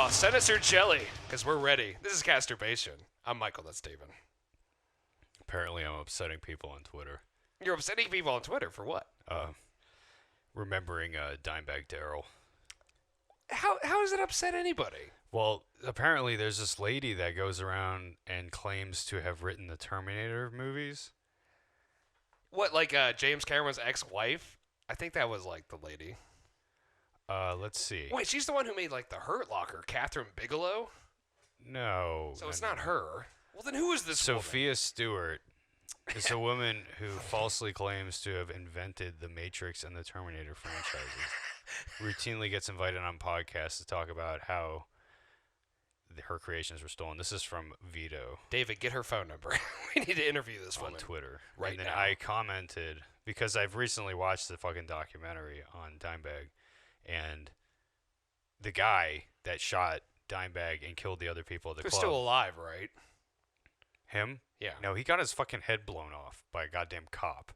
Oh, send us your jelly, because we're ready. This is Casturbation. I'm Michael, that's Steven. Apparently, I'm upsetting people on Twitter. You're upsetting people on Twitter for what? Remembering Dimebag Darrell. How does it upset anybody? Well, apparently there's this lady that goes around and claims to have written the Terminator movies. What, like James Cameron's ex-wife? I think that was like the lady. Let's see. Wait, she's the one who made like the Hurt Locker, Catherine Bigelow? No. So it's not her. Well, then who is this Sophia Stewart is a woman who falsely claims to have invented the Matrix and the Terminator franchises. Routinely gets invited on podcasts to talk about how her creations were stolen. This is from Vito. David, get her phone number. We need to interview this woman. On Twitter. Right and then now. I commented, because I've recently watched the fucking documentary on Dimebag, and the guy that shot Dimebag and killed the other people at the club. He's still alive, right? Him? Yeah. No, he got his fucking head blown off by a goddamn cop.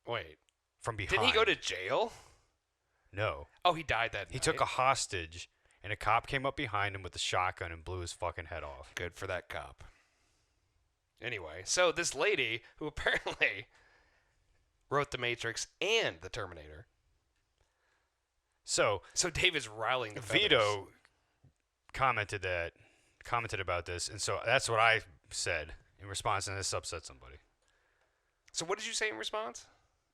Wait. From behind. Didn't he go to jail? No. Oh, he died that night. He took a hostage, and a cop came up behind him with a shotgun and blew his fucking head off. Good for that cop. Anyway, so this lady, who apparently wrote The Matrix and The Terminator. So David's riling the feathers. Vito commented about this, and so that's what I said in response, and this upset somebody. So what did you say in response?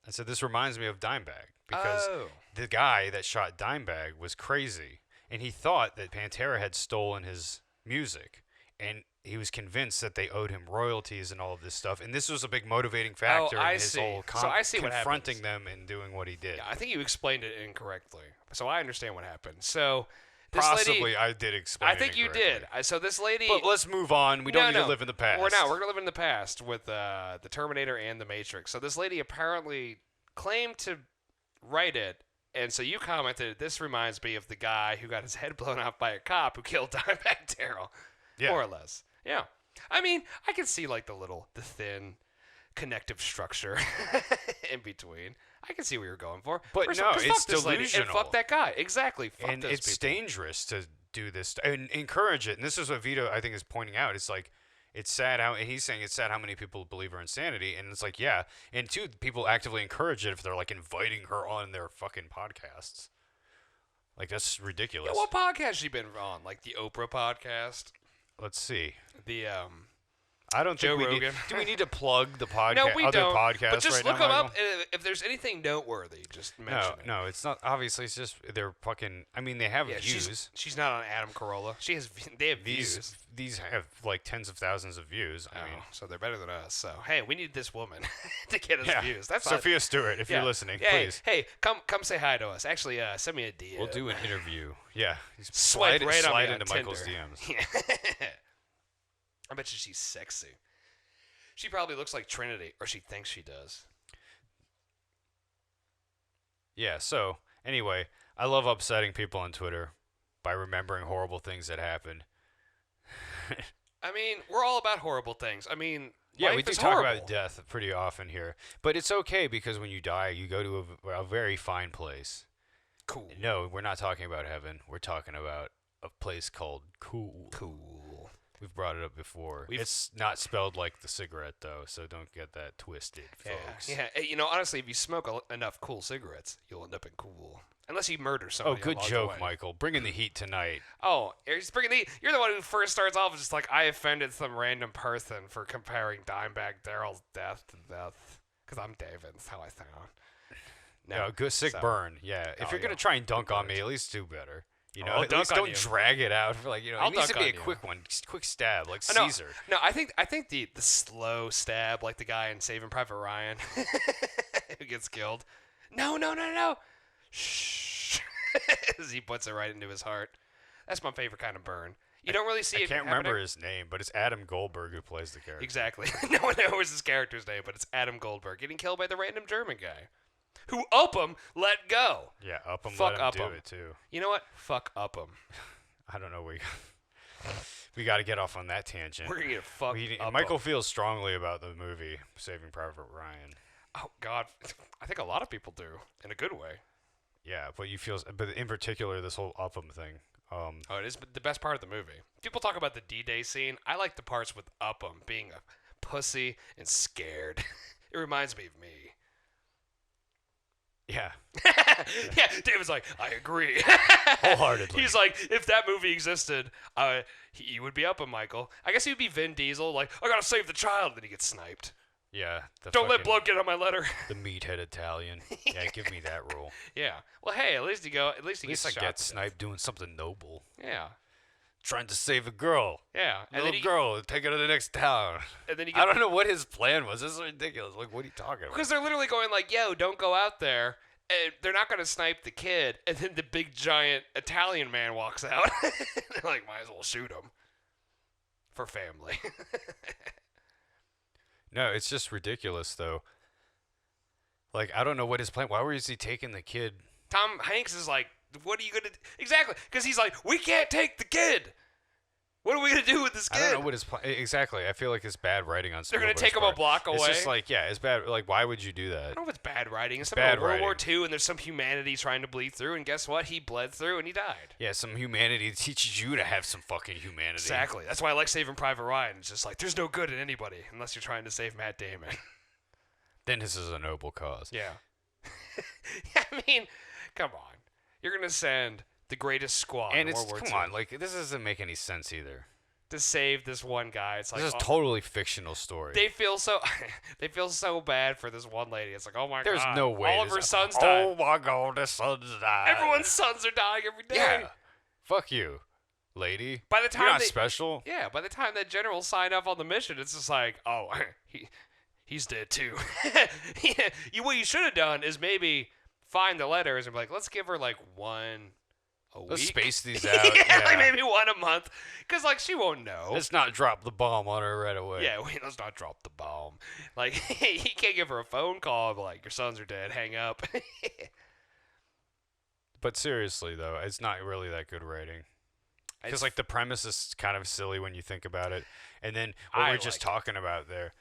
I said, this reminds me of Dimebag, because the guy that shot Dimebag was crazy, and he thought that Pantera had stolen his music, and he was convinced that they owed him royalties and all of this stuff, and this was a big motivating factor in his whole confronting them and doing what he did. Yeah, I think you explained it incorrectly, so I understand what happened. So this possibly lady, I did explain it I think you incorrectly. did. So this lady... But let's move on. We don't need to live in the past. We're going to live in the past with the Terminator and the Matrix. So this lady apparently claimed to write it, and so you commented, this reminds me of the guy who got his head blown off by a cop who killed Dimebag Darrell. Yeah. More or less. Yeah. I mean, I can see like the thin connective structure in between. I can see what you're going for. But no, it's delusional. And fuck that guy. Exactly. Fuck and those it's people. dangerous to do this and encourage it. And this is what Vito, I think, is pointing out. It's like, it's sad how, and he's saying it's sad how many people believe her insanity. And it's like, yeah. And two, people actively encourage it if they're like inviting her on their fucking podcasts. Like, that's ridiculous. Yeah, what podcast has she been on? Like the Oprah podcast? Let's see. The I don't Joe think Rogan. Do we need to plug the podcast? No, we other don't. podcasts but just right look now, them Michael? up. And if there's anything noteworthy, just mention it. No, it's not. Obviously, it's just they're fucking. I mean, they have views. She's not on Adam Carolla. They have views. These have like tens of thousands of views. I mean, so they're better than us. So hey, we need this woman to get us views. That's Sophia Stewart. If you're listening, please. Hey, come say hi to us. Actually, send me a DM. We'll do an interview. Yeah, slide into Tinder. Michael's DMs. Yeah. I bet you she's sexy. She probably looks like Trinity, or she thinks she does. Yeah, so, anyway, I love upsetting people on Twitter by remembering horrible things that happened. I mean, we're all about horrible things. I mean, yeah, we do talk horrible. about death pretty often here. But it's okay, because when you die, you go to a very fine place. Cool. No, we're not talking about heaven. We're talking about a place called Cool. Cool. We've brought it up before. It's not spelled like the cigarette, though, so don't get that twisted, folks. Yeah. Hey, you know, honestly, if you smoke enough cool cigarettes, you'll end up in cool. Unless you murder somebody. Oh, good joke, Michael. Bringing the heat tonight. Oh, you're the one who first starts off just like, I offended some random person for comparing Dimebag Darrell's death to death. Because I'm David. That's how I sound. No, good sick burn. Yeah. If you're going to try and dunk on me, at least do better. You know, at least don't drag it out for like, you know, it needs to be a quick one, just quick stab, like Caesar. No, I think the slow stab, like the guy in Saving Private Ryan, who gets killed. No. Shh. As he puts it right into his heart. That's my favorite kind of burn. You don't really see it. I can't remember his name, but it's Adam Goldberg who plays the character. Exactly. No one knows his character's name, but it's Adam Goldberg getting killed by the random German guy. Who Upham let go. Yeah, Upham Fuck let him Upham. do it too. You know what? Fuck Upham. I don't know. We got to get off on that tangent. We're gonna get fucked up. Michael feels strongly about the movie Saving Private Ryan. Oh God, I think a lot of people do in a good way. Yeah, but in particular, this whole Upham thing. Oh, it is the best part of the movie. People talk about the D-Day scene. I like the parts with Upham being a pussy and scared. It reminds me of me. Yeah. Yeah, David's like, I agree. Wholeheartedly. He's like, if that movie existed, he would be Upham, Michael. I guess he would be Vin Diesel, like, I gotta save the child, then he gets sniped. Yeah. Don't let blood get on my letter. The meathead Italian. Yeah, give me that role. Yeah. Well, hey, at least he gets shot. Get sniped doing something noble. Yeah. Trying to save a girl. Yeah. And little girl, take her to the next town. And then I don't know what his plan was. This is ridiculous. Like, what are you talking about? Because they're literally going like, yo, don't go out there. And they're not going to snipe the kid. And then the big, giant Italian man walks out. They're like, might as well shoot him. For family. No, it's just ridiculous, though. Like, I don't know what his plan. Why was he taking the kid? Tom Hanks is like, what are you going to do? Exactly. Because he's like, we can't take the kid. What are we going to do with this kid? I don't know what his plan. Exactly. I feel like it's bad writing on. They're going to take him a block away. It's just like, yeah, it's bad. Like, why would you do that? I don't know if it's bad writing. It's bad about World War writing. II, and there's some humanity trying to bleed through, and guess what? He bled through, and he died. Yeah, some humanity teaches you to have some fucking humanity. Exactly. That's why I like Saving Private Ryan. It's just like, there's no good in anybody unless you're trying to save Matt Damon. Then this is a noble cause. Yeah. I mean, come on. You're going to send the greatest squad And in World War II like, this doesn't make any sense either. to save this one guy. It's like, This is a totally fictional story. they feel so bad for this one lady. It's like, oh my God. There's no way. All of her sons died. Oh my God, the sons died. Everyone's sons are dying every day. Yeah. Fuck you, lady. By the time You're not they- special. Yeah, by the time that general signed up on the mission, it's just like, oh, he's dead too. What you should have done is maybe find the letters and be like, let's give her like one a Let's week. space these out. Yeah, like maybe one a month, because like she won't know. Let's not drop the bomb on her right away. Yeah, let's not drop the bomb. Like he can't give her a phone call and be like, your sons are dead. Hang up. But seriously though, it's not really that good writing. Because like the premise is kind of silly when you think about it, and then what we're just talking about there.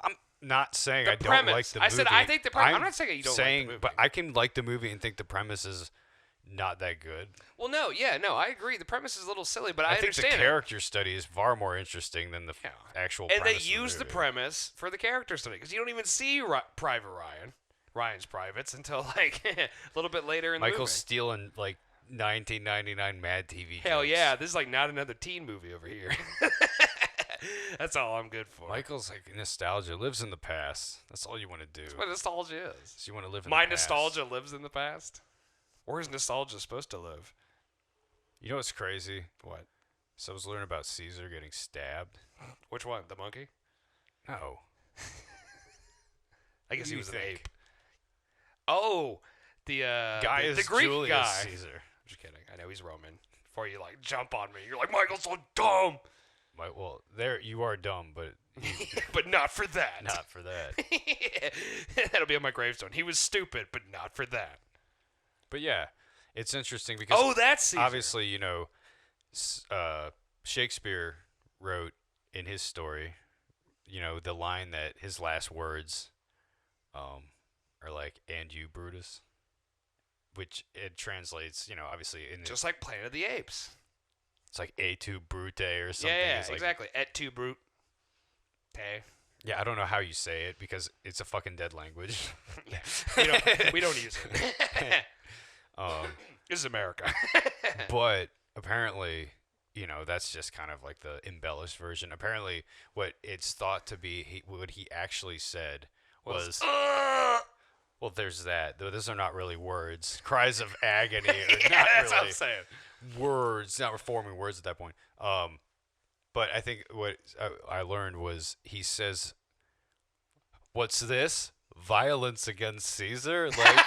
I'm not saying I don't like the movie. I said I think the premise. I'm not saying you don't like the movie. But I can like the movie and think the premise is not that good. Well, no, I agree. The premise is a little silly, but I think understand the character study is far more interesting than the actual. And they premise use of the movie. premise for the character study because you don't even see Private Ryan's privates until like a little bit later in the movie. Michael's stealing like 1999 Mad TV. Hell jokes. yeah, this is like not another teen movie over here. That's all I'm good for. Michael's like nostalgia lives in the past. That's all you want to do. That's what nostalgia is. So you want to live in My the past. nostalgia lives in the past. Where is nostalgia supposed to live? You know what's crazy? What? So I was learning about Caesar getting stabbed. Which one? The monkey? No. I guess do he you was an think? ape. Oh, the the Greek Julius guy. Caesar. I'm just kidding. I know he's Roman. Before you like jump on me, you're like, Michael's so dumb. Well, there you are dumb, but But not for that. not for that. That'll be on my gravestone. He was stupid, but not for that. But yeah, it's interesting because That's Caesar. obviously, you know, Shakespeare wrote in his story, you know, the line that his last words are like, "And you, Brutus," which it translates, you know, obviously in Just like Planet of the Apes. it's like "Et tu, Brute" or something. Yeah, It's like, exactly. Et tu, brute. Hey. Yeah, I don't know how you say it because it's a fucking dead language. Yeah, we don't use it. This is America. But apparently, you know, that's just kind of like the embellished version. Apparently, what it's thought to be, what he actually said was, well, there's that. Though those are not really words. Cries of agony are Yeah, not that's what really I'm saying. words, not forming words at that point. But I think what I learned was he says, "What's this? Violence against Caesar?" Like,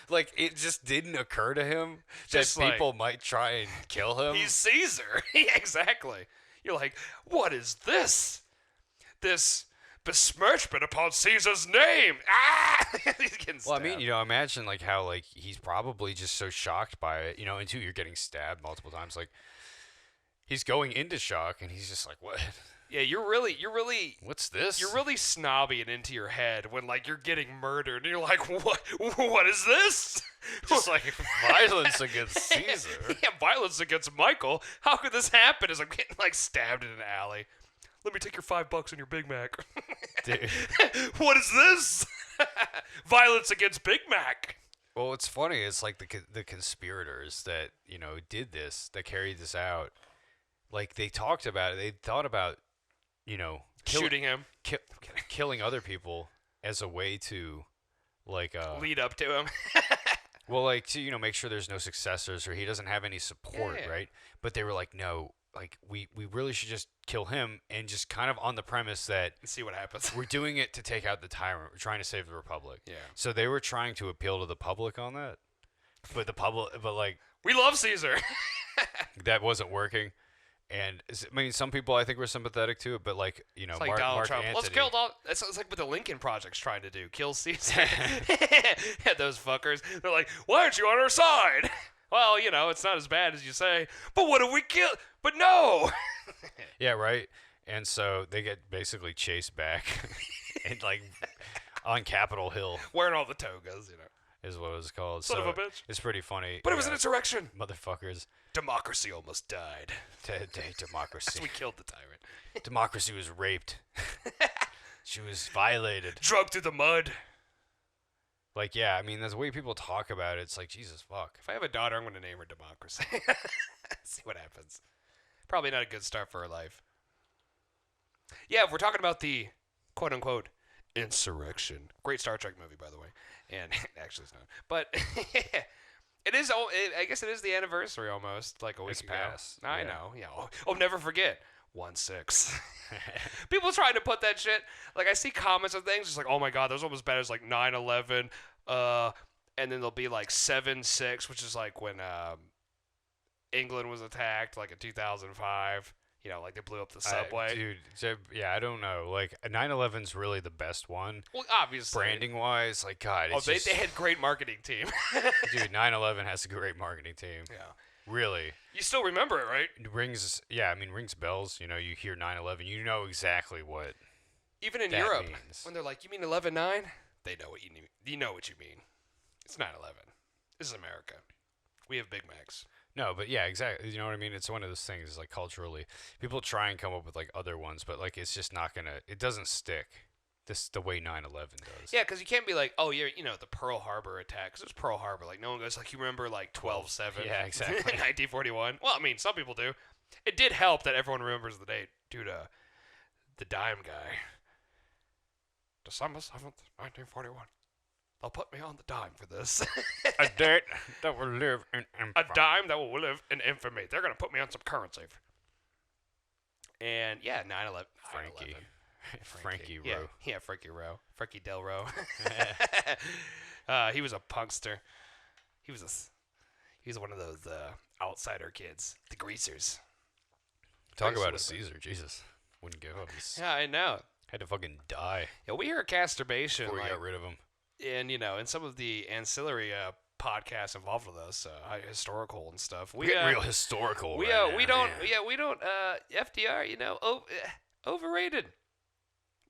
like it just didn't occur to him Just that people might try and kill him. He's Caesar. Yeah, exactly. You're like, what is this? This besmirchment upon Caesar's name. Ah! He's getting stabbed. Well, I mean, you know, imagine like how like he's probably just so shocked by it, you know, until you're getting stabbed multiple times. Like he's going into shock, and he's just like, "What? Yeah, you're really What's this? you're really snobby and into your head when like you're getting murdered and you're like, what is this? Just like violence against Caesar. Yeah, violence against Michael. How could this happen? As I'm getting like stabbed in an alley. Let me take your $5 and your Big Mac. Dude. What is this? Violence against Big Mac. Well, it's funny. It's like the conspirators that did this, that carried this out. Like they talked about it. They thought about Shooting him. killing other people as a way to like lead up to him. well, like to make sure there's no successors or he doesn't have any support, Yeah. right? But they were like, no, like we really should just kill him, and just kind of on the premise that And see what happens. we're doing it to take out the tyrant. We're trying to save the republic. Yeah. So they were trying to appeal to the public on that, but like We love Caesar. that wasn't working. And I mean, some people I think were sympathetic to it, but like It's like Mark Donald Trump. Antony, Let's kill Donald. It's like what the Lincoln Project's trying to do. Kill Caesar. Yeah, those fuckers. They're like, why aren't you on our side? Well, it's not as bad as you say. But what if we kill? But no. Yeah, right. And so they get basically chased back, and like on Capitol Hill Wearing all the togas, is what it was called. Son so of a bitch. It's pretty funny. But it was an insurrection. Motherfuckers. Democracy almost died. Democracy. We killed the tyrant. Democracy was raped. She was violated. Drugged through the mud. Like, yeah, I mean, that's the way people talk about it. It's like, Jesus fuck. If I have a daughter, I'm going to name her Democracy. See what happens. Probably not a good start for her life. Yeah, if we're talking about the quote-unquote insurrection. Great Star Trek movie, by the way. And actually it's not. But it is, I guess it is the anniversary almost, like a week It's ago. past. I Yeah. know. Yeah. Oh, never forget. 1-6. People trying to put that shit. Like, I see comments of things. It's like, oh my God, those almost bad as like 9/11. And then there'll be like 7/6, which is like when England was attacked, like in 2005. Like they blew up the subway. Dude, yeah, I don't know. Like, 9/11's really the best one. Well, obviously. Branding-wise, like, God, it's they just... had great marketing team. Dude, 9/11 has a great marketing team. Yeah. Really. You still remember it, right? It rings bells. You hear 9/11, you know exactly what Even in that Europe, means. when they're like, "You mean 11/9?" They know what you mean. You know what you mean. It's 9/11. This is America. We have Big Macs. No, but yeah, exactly. You know what I mean? It's one of those things, like, culturally. People try and come up with, like, other ones, but, like, it's just not gonna... It doesn't stick the way 9/11 does. Yeah, because you can't be like, oh, yeah, the Pearl Harbor attack. 'Cause it was Pearl Harbor. Like, no one goes, like, you remember, like, 12/7? Yeah, exactly. 1941? Well, I mean, some people do. It did help that everyone remembers the date due to the dime guy. December 7th, 1941. They'll put me on the dime for this. A date that will live in infamy. A dime that will live in infamy. They're going to put me on some currency. And, yeah, 9/11. Frankie. 9/11. Frankie Yeah, Rowe. yeah, Frankie Rowe. Frankie Del Rowe. He was a punkster. He was one of those outsider kids. The greasers. Talk about a Nice. Caesar. Jesus. Wouldn't give up. Yeah, I know. Had to fucking die Yeah, we hear at Casturbation, before we like, got rid of him. and and some of the ancillary podcasts involved with us, historical and stuff. We get real historical. We right we now, don't man. we don't FDR overrated,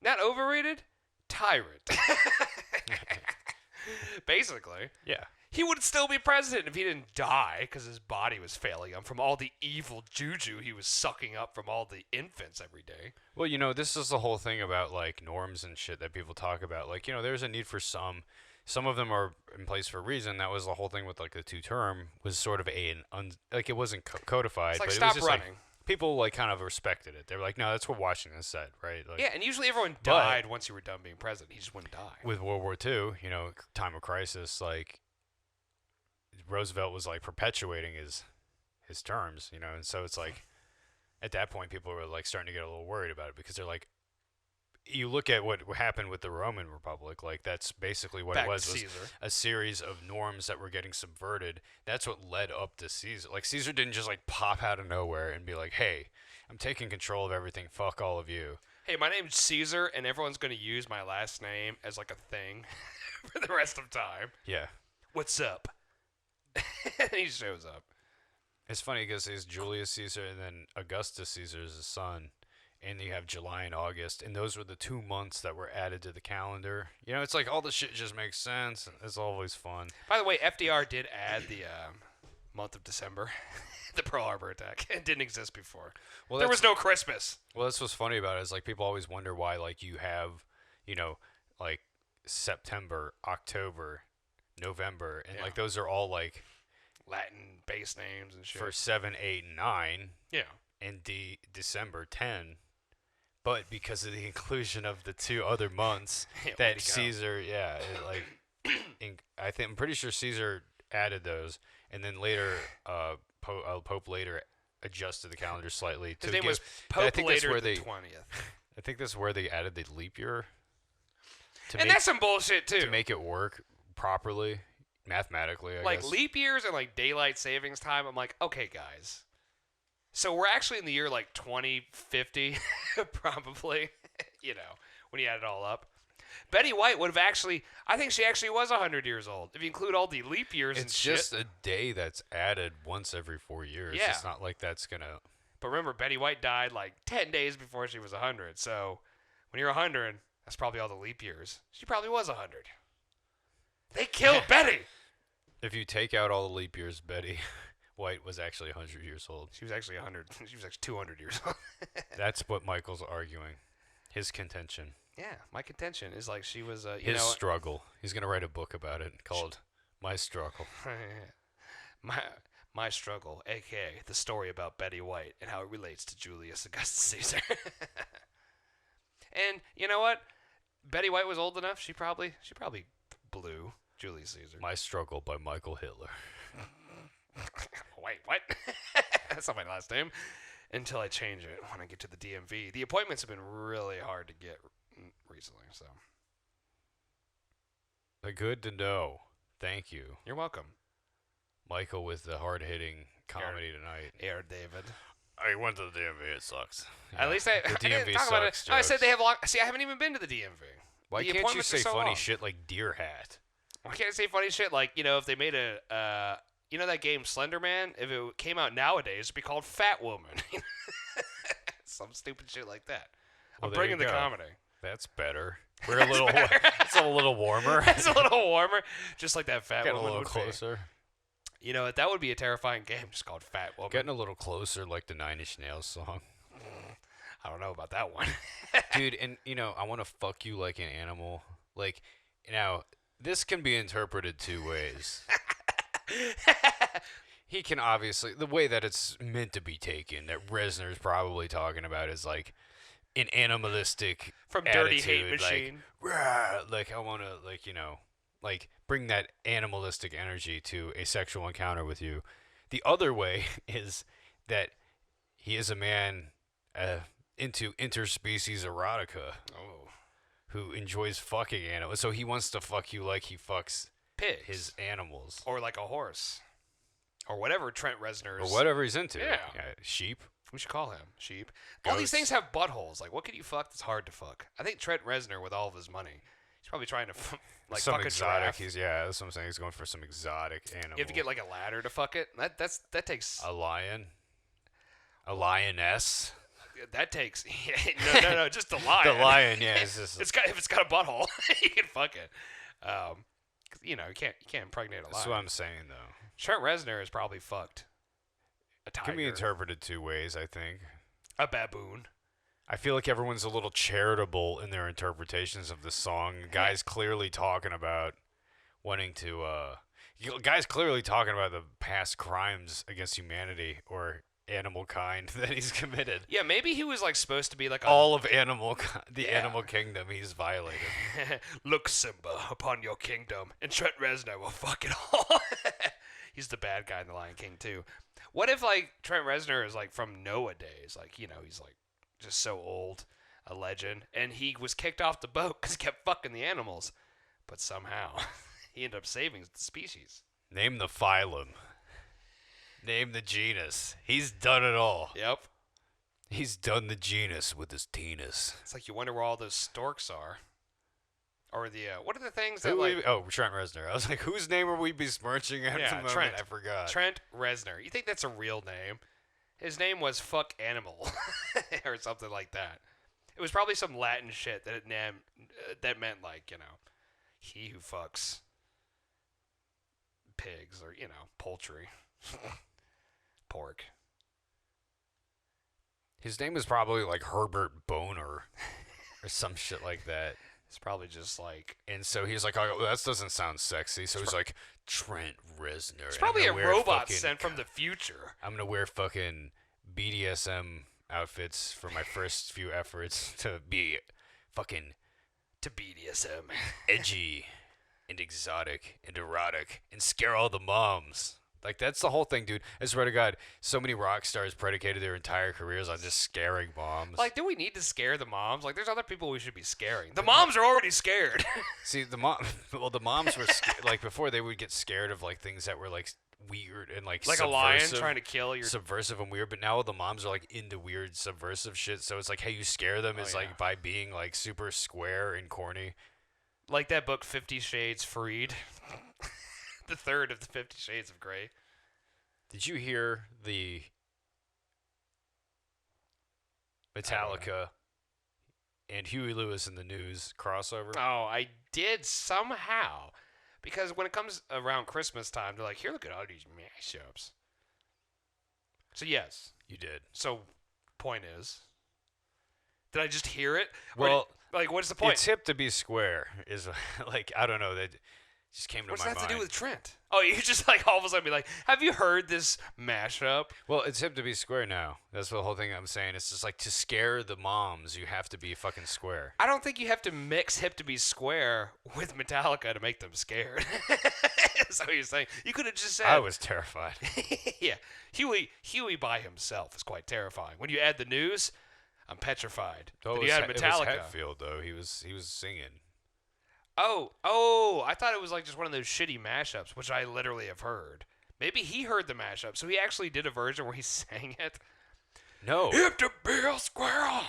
not overrated, tyrant. Basically, Yeah. he would still be president if he didn't die because his body was failing him from all the evil juju he was sucking up from all the infants every day. Well, this is the whole thing about, like, norms and shit that people talk about. Like, there's a need for some. Some of them are in place for a reason. That was the whole thing with, like, the two-term was sort of like, it wasn't codified. It's like, but stop it was just running. Like, people, like, kind of respected it. They were like, no, that's what Washington said, right? Like, Yeah, and usually everyone died once you were done being president. He just wouldn't die. with World War II, time of crisis, like, Roosevelt was, like, perpetuating his terms, and so it's like, at that point, people were, like, starting to get a little worried about it because they're like, you look at what happened with the Roman Republic, like, that's basically what Back it was to Caesar. a series of norms that were getting subverted. That's what led up to Caesar. Like, Caesar didn't just, like, pop out of nowhere and be like, hey, I'm taking control of everything, fuck all of you. Hey, my name's Caesar, and everyone's going to use my last name as, like, a thing for the rest of time. Yeah. What's up? And he shows up. It's funny because he's Julius Caesar and then Augustus Caesar is his son. and you have July and August, and those were the 2 months that were added to the calendar. You know, it's like all the shit just makes sense. It's always fun. By the way, FDR did add the month of December, the Pearl Harbor attack. It didn't exist before. Well, there was no Christmas. Well, that's what's funny about it is like people always wonder why like you have, you know, like September, October, November, and like those are all like Latin base names and shit. for 7, 8, and 9. Yeah. And December 10. But because of the inclusion of the 2 other months that Caesar, I'm pretty sure Caesar added those, and then later, Pope later adjusted the calendar slightly. His name was Pope later the 20th. I think that's where they added the leap year. That's some bullshit too. To make it work properly, mathematically, I guess. Leap years and like daylight savings time. I'm like, okay, guys. So we're actually in the year like 2050, probably, when you add it all up. Betty White would have I think she actually was 100 years old. If you include all the leap years and shit. It's just a day that's added once every 4 years. Yeah. It's not like that's going to... But remember, Betty White died like 10 days before she was 100. So when you're 100, that's probably all the leap years. She probably was 100. They killed Betty! If you take out all the leap years, Betty White was actually 100 years old. She was actually 100. She was actually 200 years old. That's what Michael's arguing. His contention. Yeah, my contention is like she was, his struggle. He's going to write a book about it called My Struggle. My Struggle, a.k.a. the story about Betty White and how it relates to Julius Augustus Caesar. And you know what? Betty White was old enough. She probably blew Julius Caesar. My Struggle by Michael Hitler. Wait, what? That's not my last name. Until I change it when I get to the DMV. The appointments have been really hard to get recently, so. Good to know. Thank you. You're welcome. Michael with the hard-hitting comedy tonight. Air David. I went to the DMV. It sucks. At least the DMV sucks. About it. I said they have long. See, I haven't even been to the DMV. Why can't you say funny shit like Deer Hat? Why can't I say funny shit like, if they made a, that game Slender Man? If it came out nowadays, it'd be called Fat Woman. Some stupid shit like that. Well, I'm bringing the comedy. That's better. We're a little. It's a little warmer. It's a little warmer, just like that Fat Getting Woman. a little closer. You know, that would be a terrifying game, just called Fat Woman. Getting a little closer, like the Nine Inch Nails song. I don't know about that one. Dude, and, I want to fuck you like an animal. Like, now, this can be interpreted 2 ways. He can obviously, the way that it's meant to be taken, that Reznor's probably talking about is like an animalistic from attitude, Dirty Hate Machine. Like I want to, bring that animalistic energy to a sexual encounter with you. The other way is that he is a man into interspecies erotica. Oh. Who enjoys fucking animals. So he wants to fuck you like he fucks pigs. His animals. Or like a horse. Or whatever Trent Reznor's. Or whatever he's into. Yeah. Sheep. We should call him sheep. Goats. All these things have buttholes. Like, what could you fuck that's hard to fuck? I think Trent Reznor, with all of his money, he's probably trying to some fuck exotic. a giraffe. That's what I'm saying. He's going for some exotic animal. You have to get like a ladder to fuck it. That takes a lion. A lioness. That takes no, just the lion. The lion, yeah. If it's got a butthole, you can fuck it. You can't impregnate a lion. That's what I'm saying, though. Trent Reznor is probably fucked a tiger. Can be interpreted 2 ways, I think. A baboon. I feel like everyone's a little charitable in their interpretations of this song. Guys clearly talking about wanting to. Guys clearly talking about the past crimes against humanity or animal kind that he's committed. Yeah, maybe he was supposed to be like all of animal kingdom he's violated. Look, Simba, upon your kingdom, and Trent Reznor will fuck it all. He's the bad guy in The Lion King too. What if Trent Reznor is from Noah days, he's just so old, a legend, and he was kicked off the boat because he kept fucking the animals, but somehow he ended up saving the species. Name the phylum. Name the genus. He's done it all. Yep. He's done the genus with his penis. It's like you wonder where all those storks are. Or what are the things that Trent Reznor. I was like, whose name are we besmirching at the moment? Trent. I forgot. Trent Reznor. You think that's a real name? His name was Fuck Animal or something like that. It was probably some Latin shit that that meant like, he who fucks pigs or, poultry. Pork. His name is probably like Herbert Boner or some shit like that. It's probably just like... And so he's like, oh, that doesn't sound sexy. So he's like, Trent Reznor. It's probably a robot sent from the future. I'm going to wear fucking BDSM outfits for my first few efforts to be fucking... To BDSM. edgy and exotic and erotic and scare all the moms. Like, that's the whole thing, dude. I swear to God, so many rock stars predicated their entire careers on just scaring moms. Like, do we need to scare the moms? Like, there's other people we should be scaring. The moms are already scared. See, the moms were like, before they would get scared of like things that were like weird and like a lion trying to kill your... subversive and weird, but now the moms are like into weird subversive shit. So it's like, hey, you scare them like by being like super square and corny. Like that book 50 Shades Freed. The third of the 50 Shades of Grey. Did you hear the Metallica and Huey Lewis in the News crossover? Oh, I did somehow. Because when it comes around Christmas time, they're like, here, look at all these mashups. So, yes. You did. So, point is, did I just hear it? Well, what's the point? It's hip to be square. Is like, I don't know, that just came to What's my mind. that have to do with Trent? Oh, you just like all of a sudden be like, have you heard this mashup? Well, it's hip to be square now. That's the whole thing I'm saying. It's just like, to scare the moms, you have to be fucking square. I don't think you have to mix hip to be square with Metallica to make them scared. That's what you're saying. You could have just said... I was terrified. Yeah. Huey by himself is quite terrifying. When you add the News, I'm petrified. Oh, then you add Metallica. It was Hetfield, though. He was singing. Oh, I thought it was like just one of those shitty mashups, which I literally have heard. Maybe he heard the mashup, so he actually did a version where he sang it. No. Hip to be a squirrel.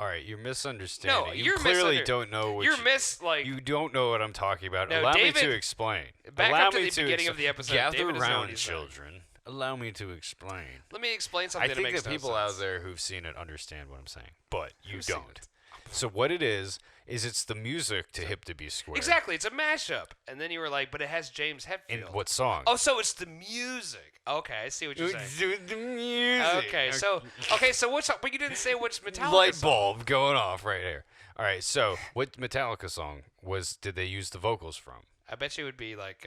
All right, you're misunderstanding. No, you clearly don't know what you don't know what I'm talking about. No, Allow David, me to explain. Back Allow up to me the beginning of the episode. Gather David doesn't know what round, he's saying. children. Allow me to explain. Let me explain something I that think makes the no people sense. out there who've seen it understand what I'm saying, but you Who's seen don't. it? So what it is it's the music to Hip to Be Square. Exactly, it's a mashup. And then you were like, but it has James Hetfield. And what song? Oh, so it's the music. Okay, I see what you're saying. The music. Okay, so what's up? But you didn't say which Metallica Light song. bulb going off right here. All right, so what Metallica song did they use the vocals from? I bet you it would be like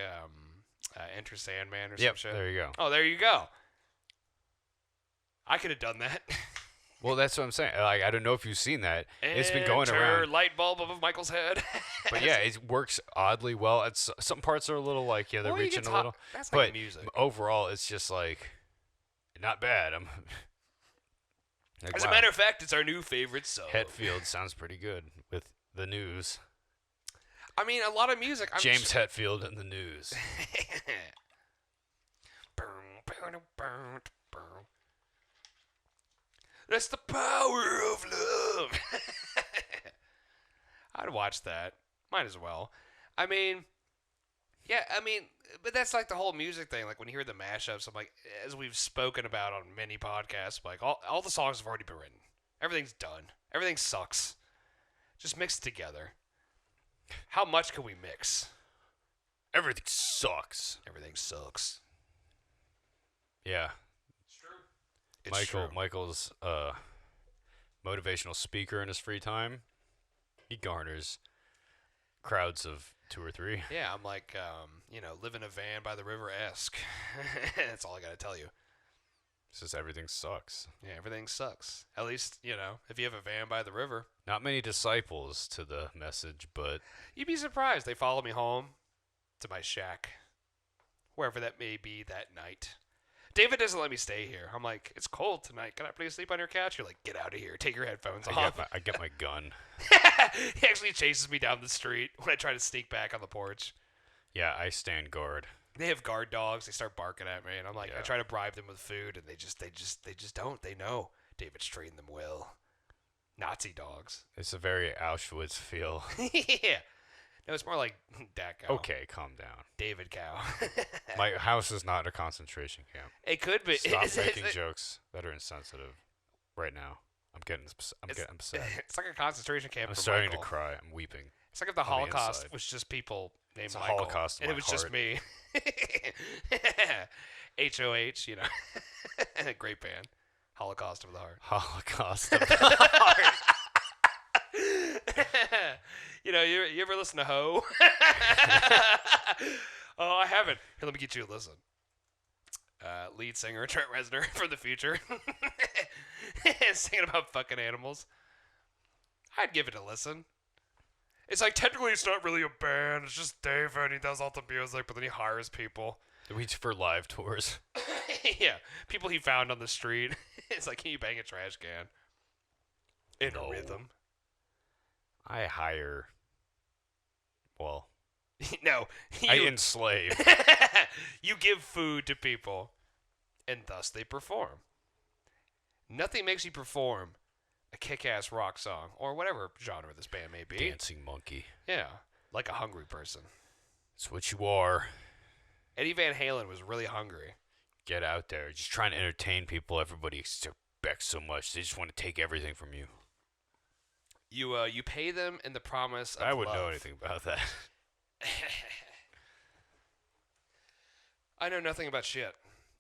Enter Sandman or some shit. There you go. Oh, there you go. I could have done that. Well, that's what I'm saying. Like, I don't know if you've seen that. It's been going around. Light bulb above Michael's head. But yeah, it works oddly well. It's some parts are a little like they're Well, you reaching can a little. That's like but music. overall, it's just like not bad. As a matter of fact, it's our new favorite song. Hetfield sounds pretty good with the News. I mean, a lot of music. James Hetfield and the News. That's the power of love. I'd watch that. Might as well. I mean, but that's like the whole music thing. Like when you hear the mashups, I'm like, as we've spoken about on many podcasts, like all the songs have already been written. Everything's done. Everything sucks. Just mix it together. How much can we mix? Everything sucks. Everything sucks. Yeah. It's true. Michael's motivational speaker in his free time. He garners crowds of 2 or 3. Yeah, I'm like, live in a van by the river-esque. That's all I got to tell you. It's just everything sucks. Yeah, everything sucks. At least, if you have a van by the river. Not many disciples to the message, but... You'd be surprised. They follow me home to my shack. Wherever that may be that night. David doesn't let me stay here. I'm like, it's cold tonight. Can I please sleep on your couch? You're like, get out of here. Take your headphones off. I get my gun. He actually chases me down the street when I try to sneak back on the porch. Yeah, I stand guard. They have guard dogs. They start barking at me, and I'm like, Yeah. I try to bribe them with food, and they just don't. They know David's trained them well. Nazi dogs. It's a very Auschwitz feel. Yeah. No, it's more like Dat Cow. Okay, calm down. David Cow. My house is not a concentration camp. It could be. Stop making jokes that are insensitive right now. I'm getting upset. It's like a concentration camp. I'm for starting Michael. to cry. I'm weeping. It's like if the on the Holocaust inside. was just people named It's a Michael, Holocaust in and it my was just heart. me. HOH, you know, and a great band. Holocaust of the Heart. Holocaust of the heart. You know, you ever listen to Ho? Oh, I haven't. Here, let me get you a listen. Lead singer Trent Reznor from the future, singing about fucking animals. I'd give it a listen. It's like technically it's not really a band. It's just David. He does all the music, but then he hires people. We for live tours. Yeah, people he found on the street. It's like, can you bang a trash can? In No. a rhythm. I hire. Well, No, I enslave. you give food to people, and thus they perform. Nothing makes you perform a kick-ass rock song, or whatever genre this band may be. Dancing monkey. Yeah, like a hungry person. It's what you are. Eddie Van Halen was really hungry. Get out there. Just trying to entertain people. Everybody expects so much. They just want to take everything from you. You pay them in the promise of I wouldn't know love. anything about that. I know nothing about shit.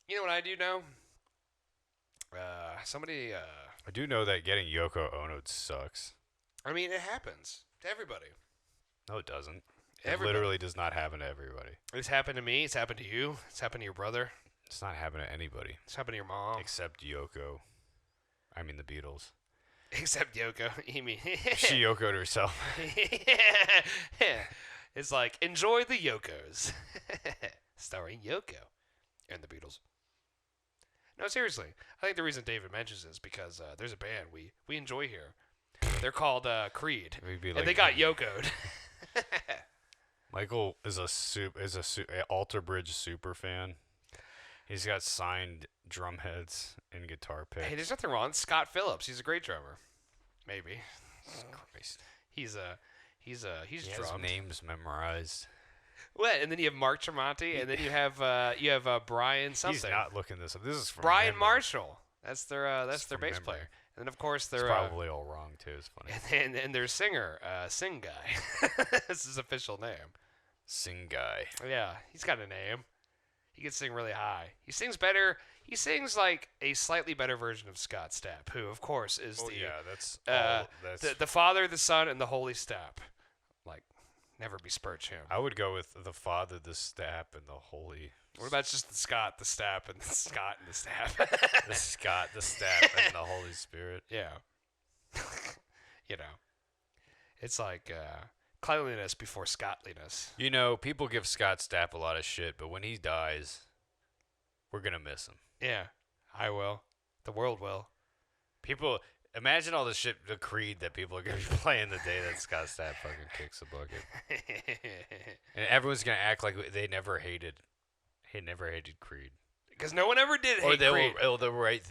You know what I do know? Somebody. I do know that getting Yoko Ono sucks. I mean, it happens to everybody. No, it doesn't. It Everybody. literally does not happen to everybody. It's happened to me. It's happened to you. It's happened to your brother. It's not happening to anybody. It's happened to your mom. Except Yoko. I mean the Beatles. Except Yoko. You mean She Yoko'd herself. It's like, enjoy the Yokos. Starring Yoko and the Beatles. No, seriously. I think the reason David mentions this is because there's a band we enjoy here. They're called Creed. We'd be And like, they got Yoko'd. Michael is a Alter Bridge super fan. He's got signed drum heads and guitar picks. Hey, there's nothing wrong. Scott Phillips. He's a great drummer. Maybe. Christ. He's He has drummed. names memorized. What? And then you have Mark Tremonti, and then you have Brian something. He's not looking this up. This is from Brian memory. Marshall. That's their from bass memory. player. And then of course It's their probably all wrong too. It's funny. and their singer, Sing Guy. That's his official name. Sing guy. Yeah, he's got a name. He can sing really high. He sings better. He sings like a slightly better version of Scott Stapp, who of course is That's the Father, the Son, and the Holy Stapp. Like, never besmirch him. I would go with the Father, the Stapp, and the Holy. What about just the Scott, the Stapp, and the Scott and the Stapp? The Scott, the Stapp, and the Holy Spirit. Yeah. You know, it's like cleanliness before Scottliness. You know, people give Scott Stapp a lot of shit, but when he dies, we're gonna miss him. Yeah, I will. The world will. People, imagine all the shit, the Creed that people are gonna be playing the day that Scott Stapp fucking kicks the bucket, and everyone's gonna act like they never hated Creed, Because no one ever did hate or Creed. they'll write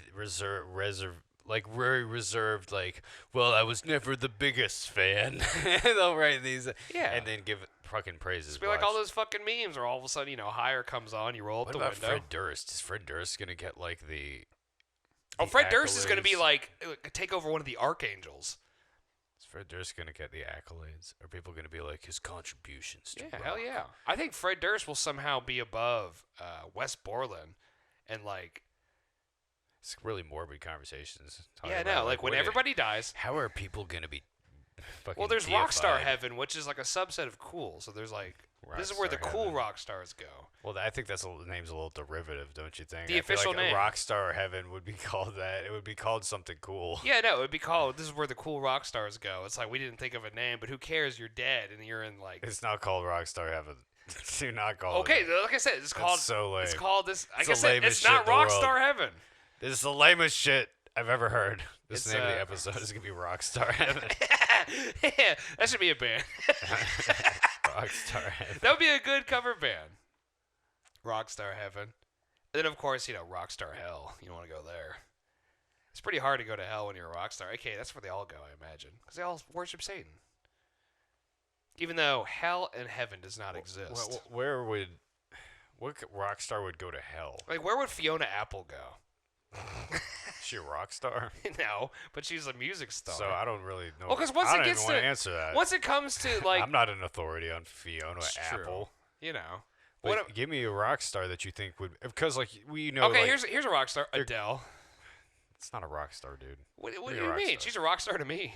like very reserved, like, well, I was never the biggest fan. They'll write these, Yeah. and then give fucking praises. Just be like all those fucking memes where all of a sudden, Hire comes on, you roll up What the about window. Fred Durst? Is Fred Durst gonna get like the? Oh, the Fred Durst is going to be accolades? like, take over one of the archangels. Is Fred Durst gonna get the accolades? Are people gonna be like his contributions to Yeah, rock? hell yeah. I think Fred Durst will somehow be above Wes Borland. And like, It's really morbid conversations. talking yeah, about, no, like when what- everybody dies. How are people gonna be? Fucking Well, there's deified? Rockstar Heaven, which is like a subset of cool. So there's like, this is where the Rockstar cool Heaven. rock stars go. Well, I think the name's a little derivative, don't you think? The I feel official like name. a Rockstar Heaven would be called that. It would be called something cool. Yeah, no, it would be called, this is where the cool rock stars go. It's like, we didn't think of a name, but who cares? You're dead, and you're in like... It's not called Rockstar Heaven. Do not call Okay, it. like I said, it's called... so lame. It's called this... Like It's I the said, lamest it's not shit in the world. Rockstar Heaven. This is the lamest shit I've ever heard. This It's, is the name of the episode is gonna be Rockstar Heaven. Yeah, that should be a band. Rockstar Heaven. That would be a good cover band. Rockstar Heaven. And then, of course, Rockstar Hell. You don't want to go there. It's pretty hard to go to hell when you're a rock star. Okay, that's where they all go, I imagine. Because they all worship Satan. Even though hell and heaven does not exist. What rock star would go to hell? Like, where would Fiona Apple go? Is she a rock star? No, but she's a music star. So I don't really know. Well, because once I it don't gets even want to to answer that. once it comes to like, I'm not an authority on Fiona it's Apple. true. You know. But give me a rock star that you think would, because like we know. Okay, like, here's a rock star, Adele. It's not a rock star, dude. What Give do me a you rock mean? star. She's a rock star to me.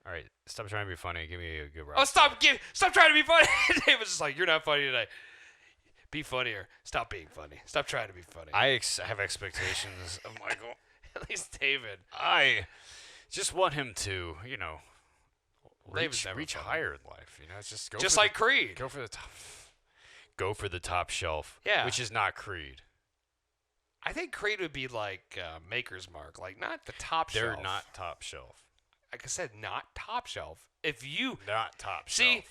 All right, stop trying to be funny. Give me a good rock. Oh, star. stop trying to be funny. David's just like, you're not funny today. Be funnier. Stop being funny. Stop trying to be funny. I have expectations of Michael. At least David. I just want him to, David's never reach funny. higher in life. It's just go. Just for like Creed. Go for the top. Go for the top shelf. Yeah. Which is not Creed. I think Creed would be like Maker's Mark, like not the top They're shelf. not top shelf. Like I said, not top shelf. If you Not top see, shelf.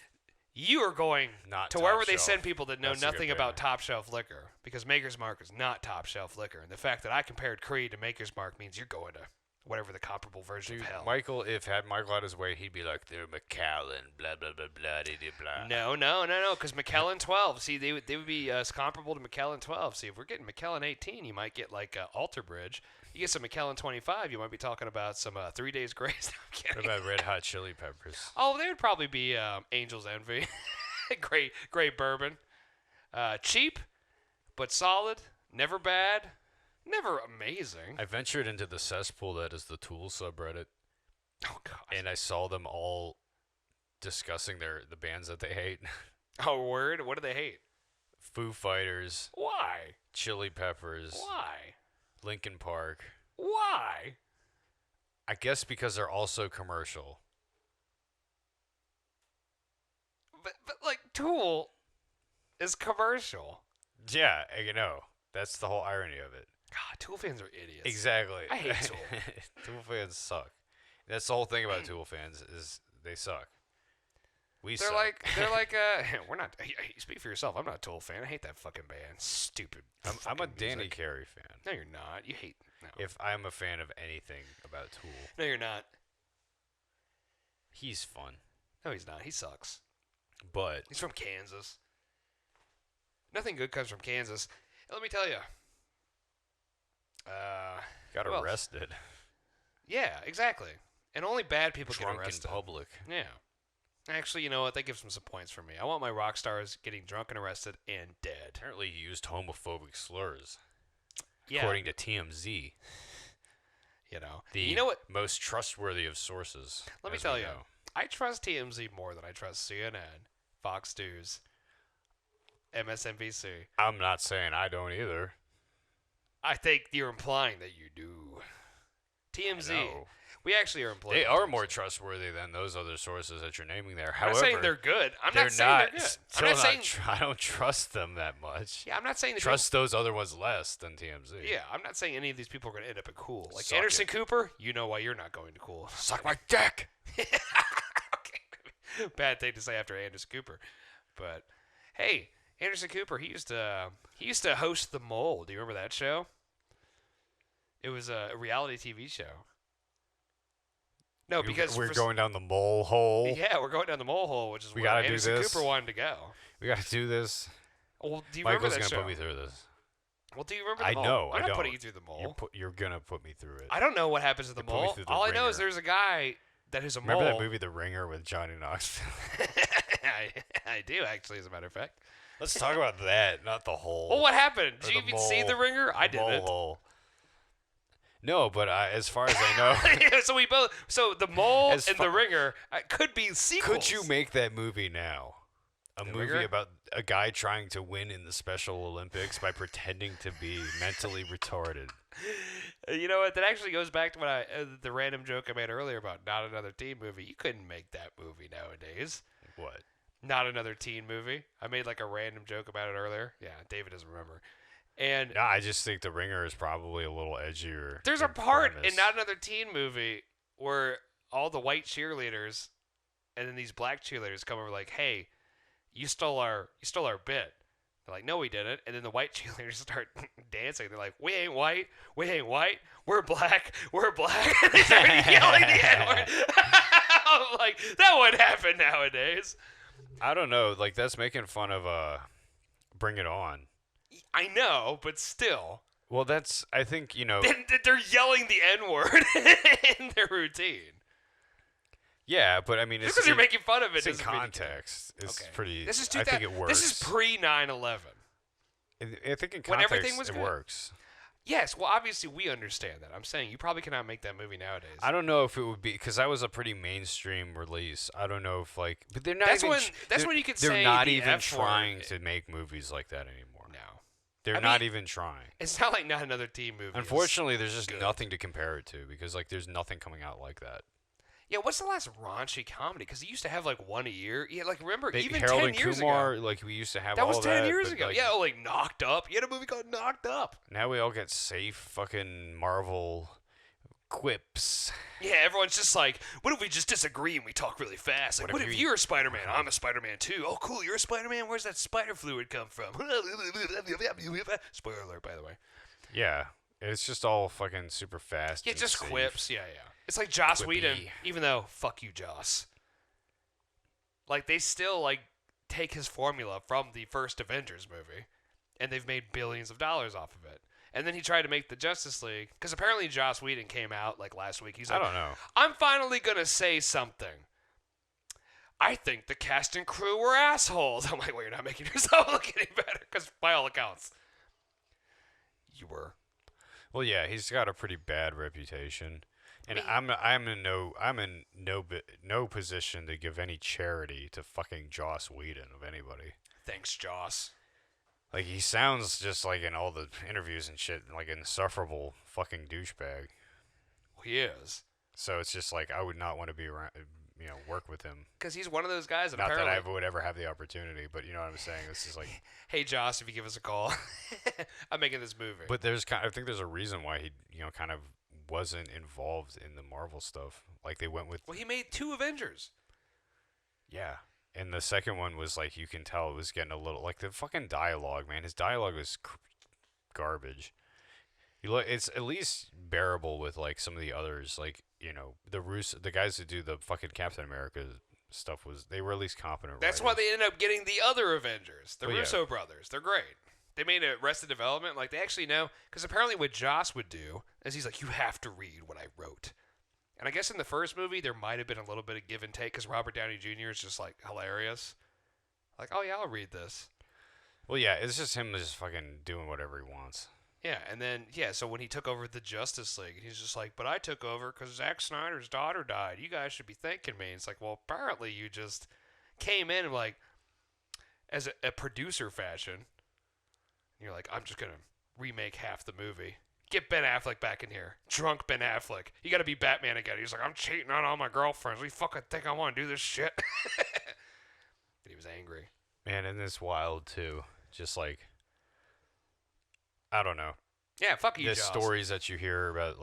you are going Not to top wherever they shelf. send people that know That's a good nothing about banner. top shelf liquor, because Maker's Mark is not top shelf liquor. And the fact that I compared Creed to Maker's Mark means you're going to whatever the comparable version Dude, of hell. Michael had his way, he'd be like, they're Macallan, blah, blah, blah, blah, blah, blah. No, because McKellen 12. See, they would be comparable to McKellen 12. See, if we're getting McKellen 18, you might get like Alter Bridge. You get some McKellen 25, you might be talking about some 3 Days Grace. I'm kidding. What about Red Hot Chili Peppers? Oh, they would probably be Angel's Envy. great bourbon. Cheap, but solid. Never bad. Never amazing. I ventured into the cesspool that is the Tool subreddit, Oh, God. and I saw them all discussing the bands that they hate. Oh, word? What do they hate? Foo Fighters, Why? Chili Peppers, Why? Linkin Park. Why? I guess because they're also commercial. But like, Tool is commercial. Yeah, that's the whole irony of it. God, Tool fans are idiots. Exactly. I hate Tool. Tool fans suck. That's the whole thing about Tool fans is they suck. We They're suck. like, we're not. You speak for yourself. I'm not a Tool fan. I hate that fucking band. Stupid. I'm a fucking Danny music. Carey fan. No, you're not. You hate. No. If I'm a fan of anything about Tool, No, you're not. he's fun. No, he's not. He sucks. But He's from Kansas. Nothing good comes from Kansas. And let me tell you. got who else? arrested. Yeah, exactly. And only bad people Drunk get in arrested. public. Yeah. Actually, you know what? That gives him some points for me. I want my rock stars getting drunk and arrested and dead. Apparently he used homophobic slurs. Yeah. According to TMZ. You know. The You know what? most trustworthy of sources. Let me as tell we you. know. I trust TMZ more than I trust CNN, Fox News, MSNBC. I'm not saying I don't either. I think you're implying that you do. TMZ. No. We actually are implying. They are more trustworthy than those other sources that you're naming there. I'm However, not saying they're good. I'm they're not saying they're good. I'm still not saying. I don't trust them that much. Yeah, I'm not saying that Trust those other ones less than TMZ. Yeah, I'm not saying any of these people are going to end up at Cool. Like Suck Anderson it. Cooper, you know why you're not going to Cool. Suck my dick. Okay. Bad thing to say after Anderson Cooper. But hey, Anderson Cooper, he used to host The Mole. Do you remember that show? It was a reality TV show. No, because we're going down the mole hole. Yeah, we're going down the mole hole, which is We where gotta do Anderson this. Cooper wanted to go. We got to do this. Well, do you Michael's remember that gonna show? put me through this. Well, do you remember I the mole? know, I'm I not putting don't. you through the mole. You're gonna put me through it. I don't know what happens to the You put me mole. through the All I know is ringer. there's a guy that is a Remember mole. that movie, The Ringer, with Johnny Knoxville? I do actually, as a matter of fact. Let's talk about that, not the hole. Well, what happened? Or Did you the even see mole. The Ringer? I The mole didn't. hole. No, but as far as I know, So we both. So The Mole As and fa- The Ringer could be sequels. could you make that movie now? A The movie Ringer? about a guy trying to win in the Special Olympics by pretending to be mentally retarded. You know what? That actually goes back to what the random joke I made earlier about not another teen movie. You couldn't make that movie nowadays. What? Not another teen movie. I made like a random joke about it earlier. Yeah, David doesn't remember. And No, I just think The Ringer is probably a little edgier. there's a in part premise. in Not Another Teen Movie where all the white cheerleaders and then these black cheerleaders come over like, "Hey, you stole our bit." They're like, "No, we didn't." And then the white cheerleaders start dancing. They're like, "We ain't white. We're black. We're black." And they start yelling the N-word. Like, that wouldn't happen nowadays. I don't know. Like, that's making fun of Bring It On. I know, but still. Well, that's, I think, They're yelling the N-word in their routine. Yeah, but I mean, just because you're making fun of it, it's in context. It's pretty. This is I think it works. This is pre 9/11. I think in context, when everything was it good. Works. Yes, well, obviously we understand that. I'm saying you probably cannot make that movie nowadays. I don't know if it would be because that was a pretty mainstream release. I don't know if but they're not. That's when you could say they're not the even F-word. trying to make movies like that anymore. No, they're not even trying. It's not like Not Another Teen Movie. Unfortunately, there's just nothing to compare it to because there's nothing coming out like that. Yeah, what's the last raunchy comedy? Because he used to have one a year. Yeah, remember even Harold 10 and years Kumar, ago. we used to have. That all was 10 that, years ago. Yeah, Knocked Up. He had a movie called Knocked Up. Now we all get safe fucking Marvel quips. Yeah, everyone's just like, what if we just disagree and we talk really fast? Like, what if you're a Spider-Man? I'm a Spider-Man too. Oh, cool, you're a Spider-Man? Where's that spider fluid come from? Spoiler alert, by the way. Yeah, it's just all fucking super fast. Yeah, just safe. quips. Yeah. It's like Joss Quippy. Whedon, even though, fuck you, Joss. They still, take his formula from the first Avengers movie, and they've made billions of dollars off of it. And then he tried to make the Justice League, because apparently Joss Whedon came out, last week. He's like, I don't know. I'm finally going to say something. I think the cast and crew were assholes. I'm like, well, you're not making yourself look any better, because by all accounts, you were. Well, yeah, he's got a pretty bad reputation, and I'm in no position to give any charity to fucking Joss Whedon of anybody. Thanks, Joss. He sounds just in all the interviews and shit, an insufferable fucking douchebag. Well, he is. So it's just I would not want to be around, work with him. Because he's one of those guys that not apparently... that I would ever have the opportunity, but you know what I'm saying? This is hey, Joss, if you give us a call, I'm making this movie. But I think there's a reason why he, kind of wasn't involved in the Marvel stuff. They went with... Well, he made 2 Avengers. Yeah. And the second one was you can tell it was getting a little the fucking dialogue, man. His dialogue was garbage. It's at least bearable with some of the others, the guys who do the fucking Captain America stuff they were at least competent. That's writers. why they ended up getting the other Avengers, the Russo yeah. brothers. They're great. They made Arrested Development. They actually know, because apparently what Joss would do is he's like, you have to read what I wrote. And I guess in the first movie, there might have been a little bit of give and take because Robert Downey Jr. is just, hilarious. Oh, yeah, I'll read this. Well, yeah, it's just him just fucking doing whatever he wants. Yeah, and then, so when he took over the Justice League, he's just like, but I took over because Zack Snyder's daughter died. You guys should be thanking me. And it's like, well, apparently you just came in, as a producer fashion. And you're like, I'm just going to remake half the movie. Get Ben Affleck back in here. Drunk Ben Affleck. You got to be Batman again. He's like, I'm cheating on all my girlfriends. We fucking think I want to do this shit. And he was angry. Man, and it's wild, too. Just I don't know. Yeah, fuck you, the Joss. stories that you hear about,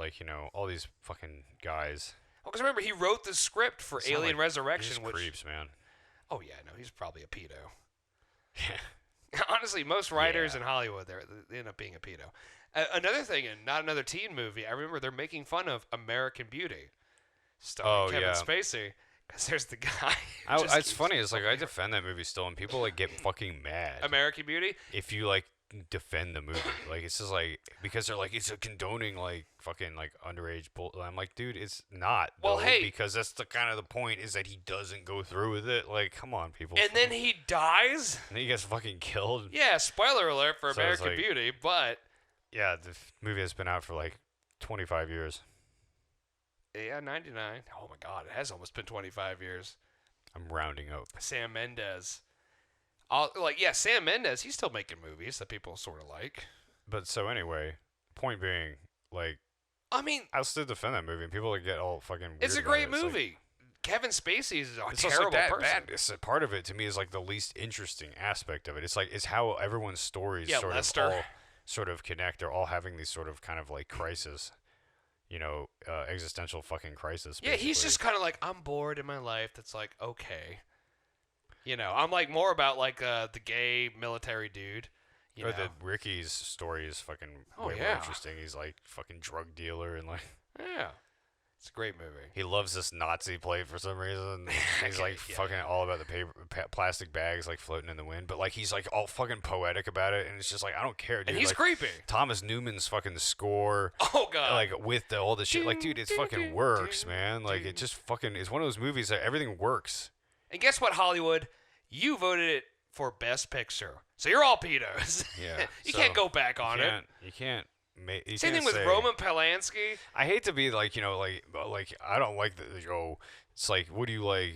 all these fucking guys. Well, because remember, he wrote the script for Alien Resurrection. Which creeps, man. Oh, yeah, no, he's probably a pedo. Yeah. Honestly, most writers in Hollywood, they end up being a pedo. Another thing, in Not Another Teen Movie, I remember they're making fun of American Beauty, starring Kevin Spacey, because there's the guy. It's funny. It's I defend that movie still, and people get fucking mad. American Beauty. If you defend the movie, it's just because they're it's a condoning fucking underage bull. I'm like, dude, it's not. Well, hey, because that's the kind of the point is that he doesn't go through with it. Come on, people. And then he dies. And then he gets fucking killed. Yeah, spoiler alert for American Beauty, but. Yeah, the movie has been out for 25 years. Yeah, 99. Oh my God, it has almost been 25 years. I'm rounding up. Sam Mendes. Sam Mendes, he's still making movies that people sort of like. But so anyway, point being, I mean, I'll still defend that movie, and people get all fucking weird. It's a great movie. Kevin Spacey is a terrible person. It's a part of it to me is the least interesting aspect of it. It's how everyone's stories sort of connect. They're all having these sort of kind of crisis, existential fucking crisis. Yeah, he's just kind of I'm bored in my life. That's okay. I'm more about the gay military dude. Or the Ricky's story is fucking way more interesting. He's fucking drug dealer and Yeah. It's a great movie. He loves this Nazi plate for some reason. He's like Yeah. fucking all about the plastic bags like floating in the wind, but like he's like all fucking poetic about it, and it's just like I don't care, dude. And he's like, creepy. Thomas Newman's fucking score. Oh god. Like with all the shit, like dude, it fucking works, man. Like it just fucking is one of those movies that everything works. And guess what, Hollywood? You voted it for Best Picture, so you're all pedos. Yeah, you can't go back on it. You can't. Same thing with Roman Polanski. I hate to be like, like I don't like it's like, what do you like,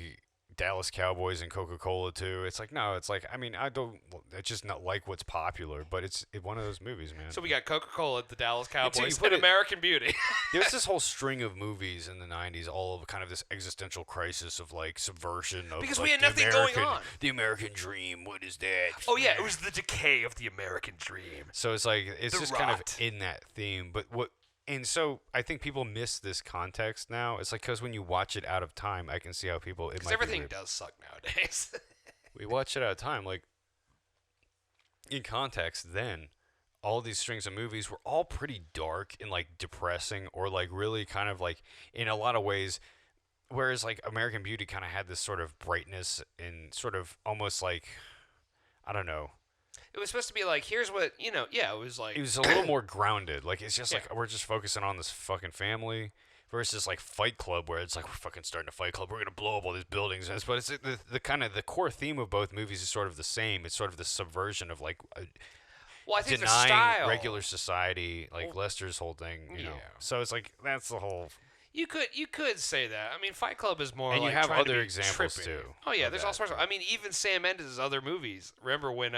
Dallas Cowboys and Coca-Cola too? It's like, no, it's like, I mean, I just not like what's popular, but it's one of those movies, man. So we got Coca-Cola, the Dallas Cowboys, put and American Beauty. There's this whole string of movies in the 90s, all of kind of this existential crisis of like subversion of because like, we had nothing going on. The American dream, what is that? Oh yeah, it was the decay of the American dream. So it's like it's The just rot. kind of in that theme, but and so I think people miss this context now. It's like because when you watch it out of time, I can see how people Because everything does suck nowadays. We watch it out of time, like in context. Then all these strings of movies were all pretty dark and like depressing, or like really kind of like in a lot of ways. Whereas like American Beauty kind of had this sort of brightness and sort of almost like, I don't know. It was supposed to be like, here's what, yeah, it was like... It was a little more grounded. Like, it's just Yeah. like, we're just focusing on this fucking family versus like Fight Club, where it's like, we're fucking starting a Fight Club. We're going to blow up all these buildings. But it's the kind of, the core theme of both movies is sort of the same. It's sort of the subversion of like well, I think the denying style... regular society, like Lester's whole thing, you know. So it's like, that's the whole... You could say that. I mean, Fight Club is more And like you have trying to other be examples, trippy. too, Oh, yeah, of there's all that. sorts of... I mean, even Sam Mendes' other movies. Remember when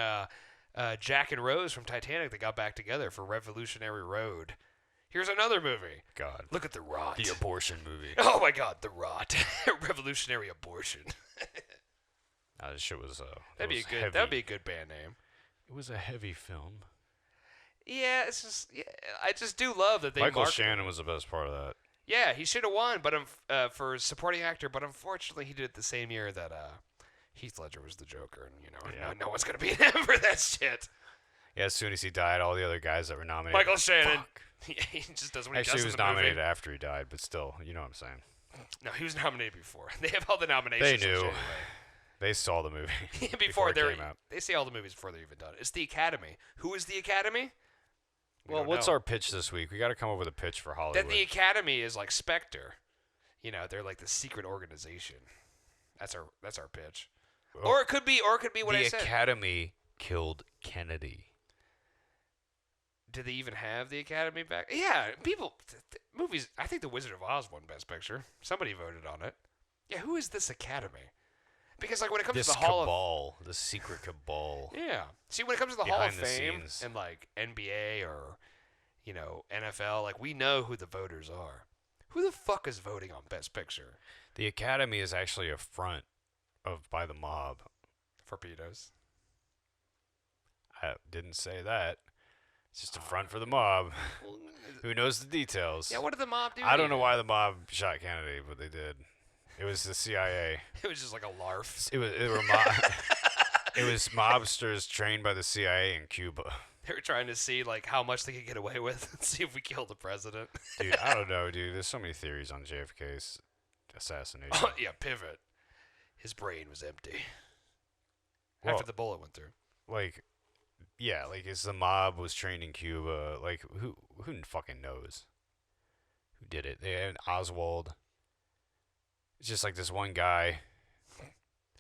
Jack and Rose from Titanic, they got back together for Revolutionary Road. Here's another movie. God. Look at The Rot. The abortion movie. Oh, my God, The Rot. Revolutionary Abortion. This shit was... That'd be a good band name. It was a heavy film. Yeah, it's just... Yeah, I just do love that they Michael market- Shannon was the best part of that. Yeah, he should have won, but for supporting actor. But unfortunately, he did it the same year that Heath Ledger was the Joker, and no one's gonna beat him for that shit. Yeah, as soon as he died, all the other guys that were nominated. Michael Shannon. Fuck. He just does what Actually, he he does was in the nominated movie. after he died, but still, you know what I'm saying. No, he was nominated before. They have all the nominations. They knew. Anyway. They saw the movie before it came out. They see all the movies before they're even done. It's the Academy. Who is the Academy? Well, what's our pitch this week? We got to come up with a pitch for Hollywood. That the Academy is like Spectre. They're like the secret organization. That's our pitch. Well, or it could be what I the said. Academy killed Kennedy. Do they even have the Academy back? Yeah, people, movies. I think The Wizard of Oz won Best Picture. Somebody voted on it. Yeah, who is this Academy? Because like when it comes This to the Hall cabal, the secret cabal. yeah. See, when it comes to the Hall of Behind the Fame scenes. and like NBA or NFL, like we know who the voters are. Who the fuck is voting on Best Picture The Academy is actually a front by the mob. for pedos? I didn't say that. It's just a front for the mob. Who knows the details? Yeah, what did the mob do? I don't know why the mob shot Kennedy, but they did. It was the CIA. It was just like a larf. It was mobsters trained by the CIA in Cuba. They were trying to see like how much they could get away with and see if we killed the president. Dude, I don't know, dude. There's so many theories on JFK's assassination. Oh, yeah, pivot. His brain was empty Well, after the bullet went through. like, yeah, like it's the mob was trained in Cuba. Like, who fucking knows who did it? They had Oswald. It's just like this one guy.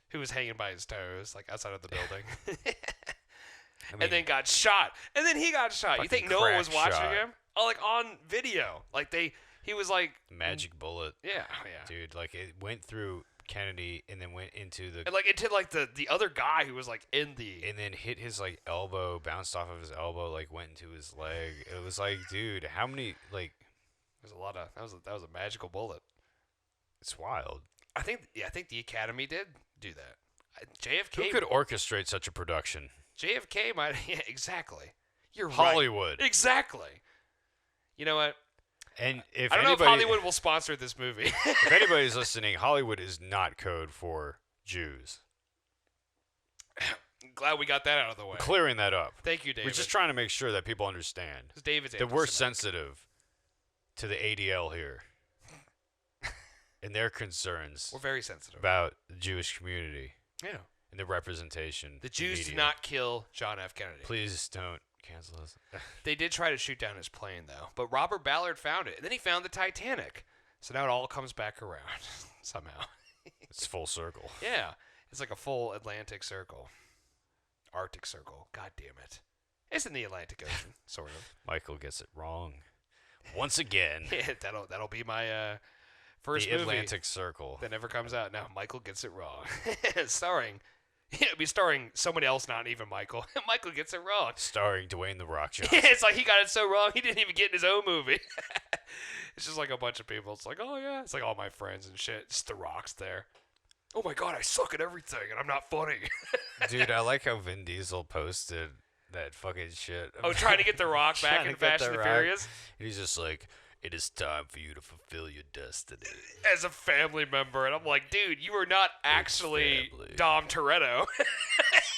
Who was hanging by his toes, like outside of the building. I mean, And then got shot. And then he got shot. You think no one was crack watching shot. him? Oh, like on video. Like he was like, magic bullet, yeah. dude. Like it went through Kennedy and then went into the And like into like the other guy who was like in the. and then hit his like elbow, bounced off of his elbow, like went into his leg. It was like, dude, how many like? There's a lot of that was a magical bullet. It's wild. I think the Academy did do that. JFK. Who could orchestrate such a production? JFK might. Yeah, exactly. You're Hollywood. right. Exactly. You know what? And if I don't know if anybody, Hollywood will sponsor this movie. if anybody's listening, Hollywood is not code for Jews. Glad we got that out of the way. Clearing that up. Thank you, David. We're just trying to make sure that people understand 'Cause David's that we're anti-Semitic. sensitive to the ADL here. and their concerns We're very sensitive about the Jewish community Yeah. and the representation. The Jews media. did not kill John F. Kennedy. Please don't cancel us. They did try to shoot down his plane, though. But Robert Ballard found it. And then he found the Titanic. So now it all comes back around somehow. It's full circle. Yeah. It's like a full Atlantic Circle. Arctic Circle. God damn it. It's in the Atlantic Ocean, sort of. Michael gets it wrong. Once again. Yeah, that'll be my first The movie Atlantic Circle. that never comes out. Now, Michael gets it wrong. It'll be starring someone else, not even Michael. Michael gets it wrong. Starring Dwayne The Rock Johnson. It's like he got it so wrong, he didn't even get in his own movie. It's just like a bunch of people. It's like, oh, yeah. It's like all my friends and shit. Just The Rock's there. Oh, my God, I suck at everything, and I'm not funny. Dude, I like how Vin Diesel posted that fucking shit. Oh, trying to get The Rock back in Fast and the Furious? And he's just like, it is time for you to fulfill your destiny. As a family member. And I'm like, dude, you are not actually family. Dom Toretto.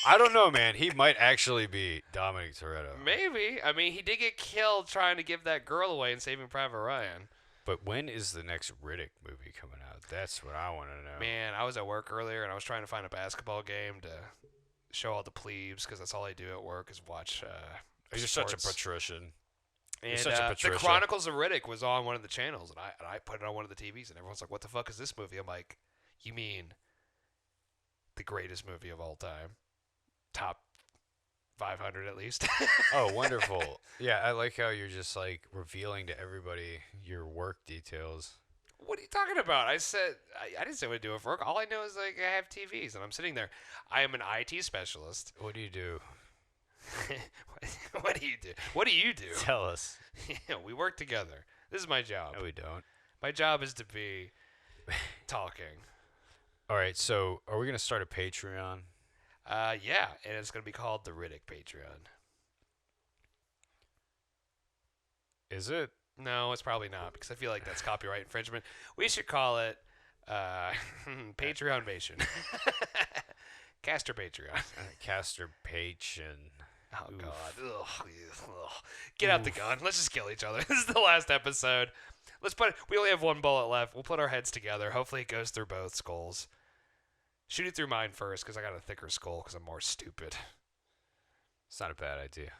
I don't know, man. He might actually be Dominic Toretto. Maybe. I mean, he did get killed trying to give that girl away in Saving Private Ryan. But when is the next Riddick movie coming out? That's what I want to know. Man, I was at work earlier, and I was trying to find a basketball game to show all the plebes, because that's all I do at work is watch You're such a sports. patrician. And such a The Patricia. Chronicles of Riddick was on one of the channels, and I put it on one of the TVs, and everyone's like, what the fuck is this movie? I'm like, you mean the greatest movie of all time? Top 500 at least. Oh, wonderful. Yeah, I like how you're just like revealing to everybody your work details. What are you talking about? I said I didn't say what to do for work. All I know is like I have TVs, and I'm sitting there. I am an IT specialist. What do you do? What do you do? What do you do? Tell us. We work together. This is my job. No, we don't. My job is to be talking. All right, so are we going to start a Patreon? Yeah, and it's going to be called the Riddick Patreon. Is it? No, it's probably not, because I feel like that's copyright infringement. We should call it Patreonmation. Casturbation. Casturbation. Oh, Oof. God. Ugh. Get out the gun. Let's just kill each other. This is the last episode. We only have one bullet left. We'll put our heads together. Hopefully it goes through both skulls. Shoot it through mine first, because I got a thicker skull, because I'm more stupid. It's not a bad idea.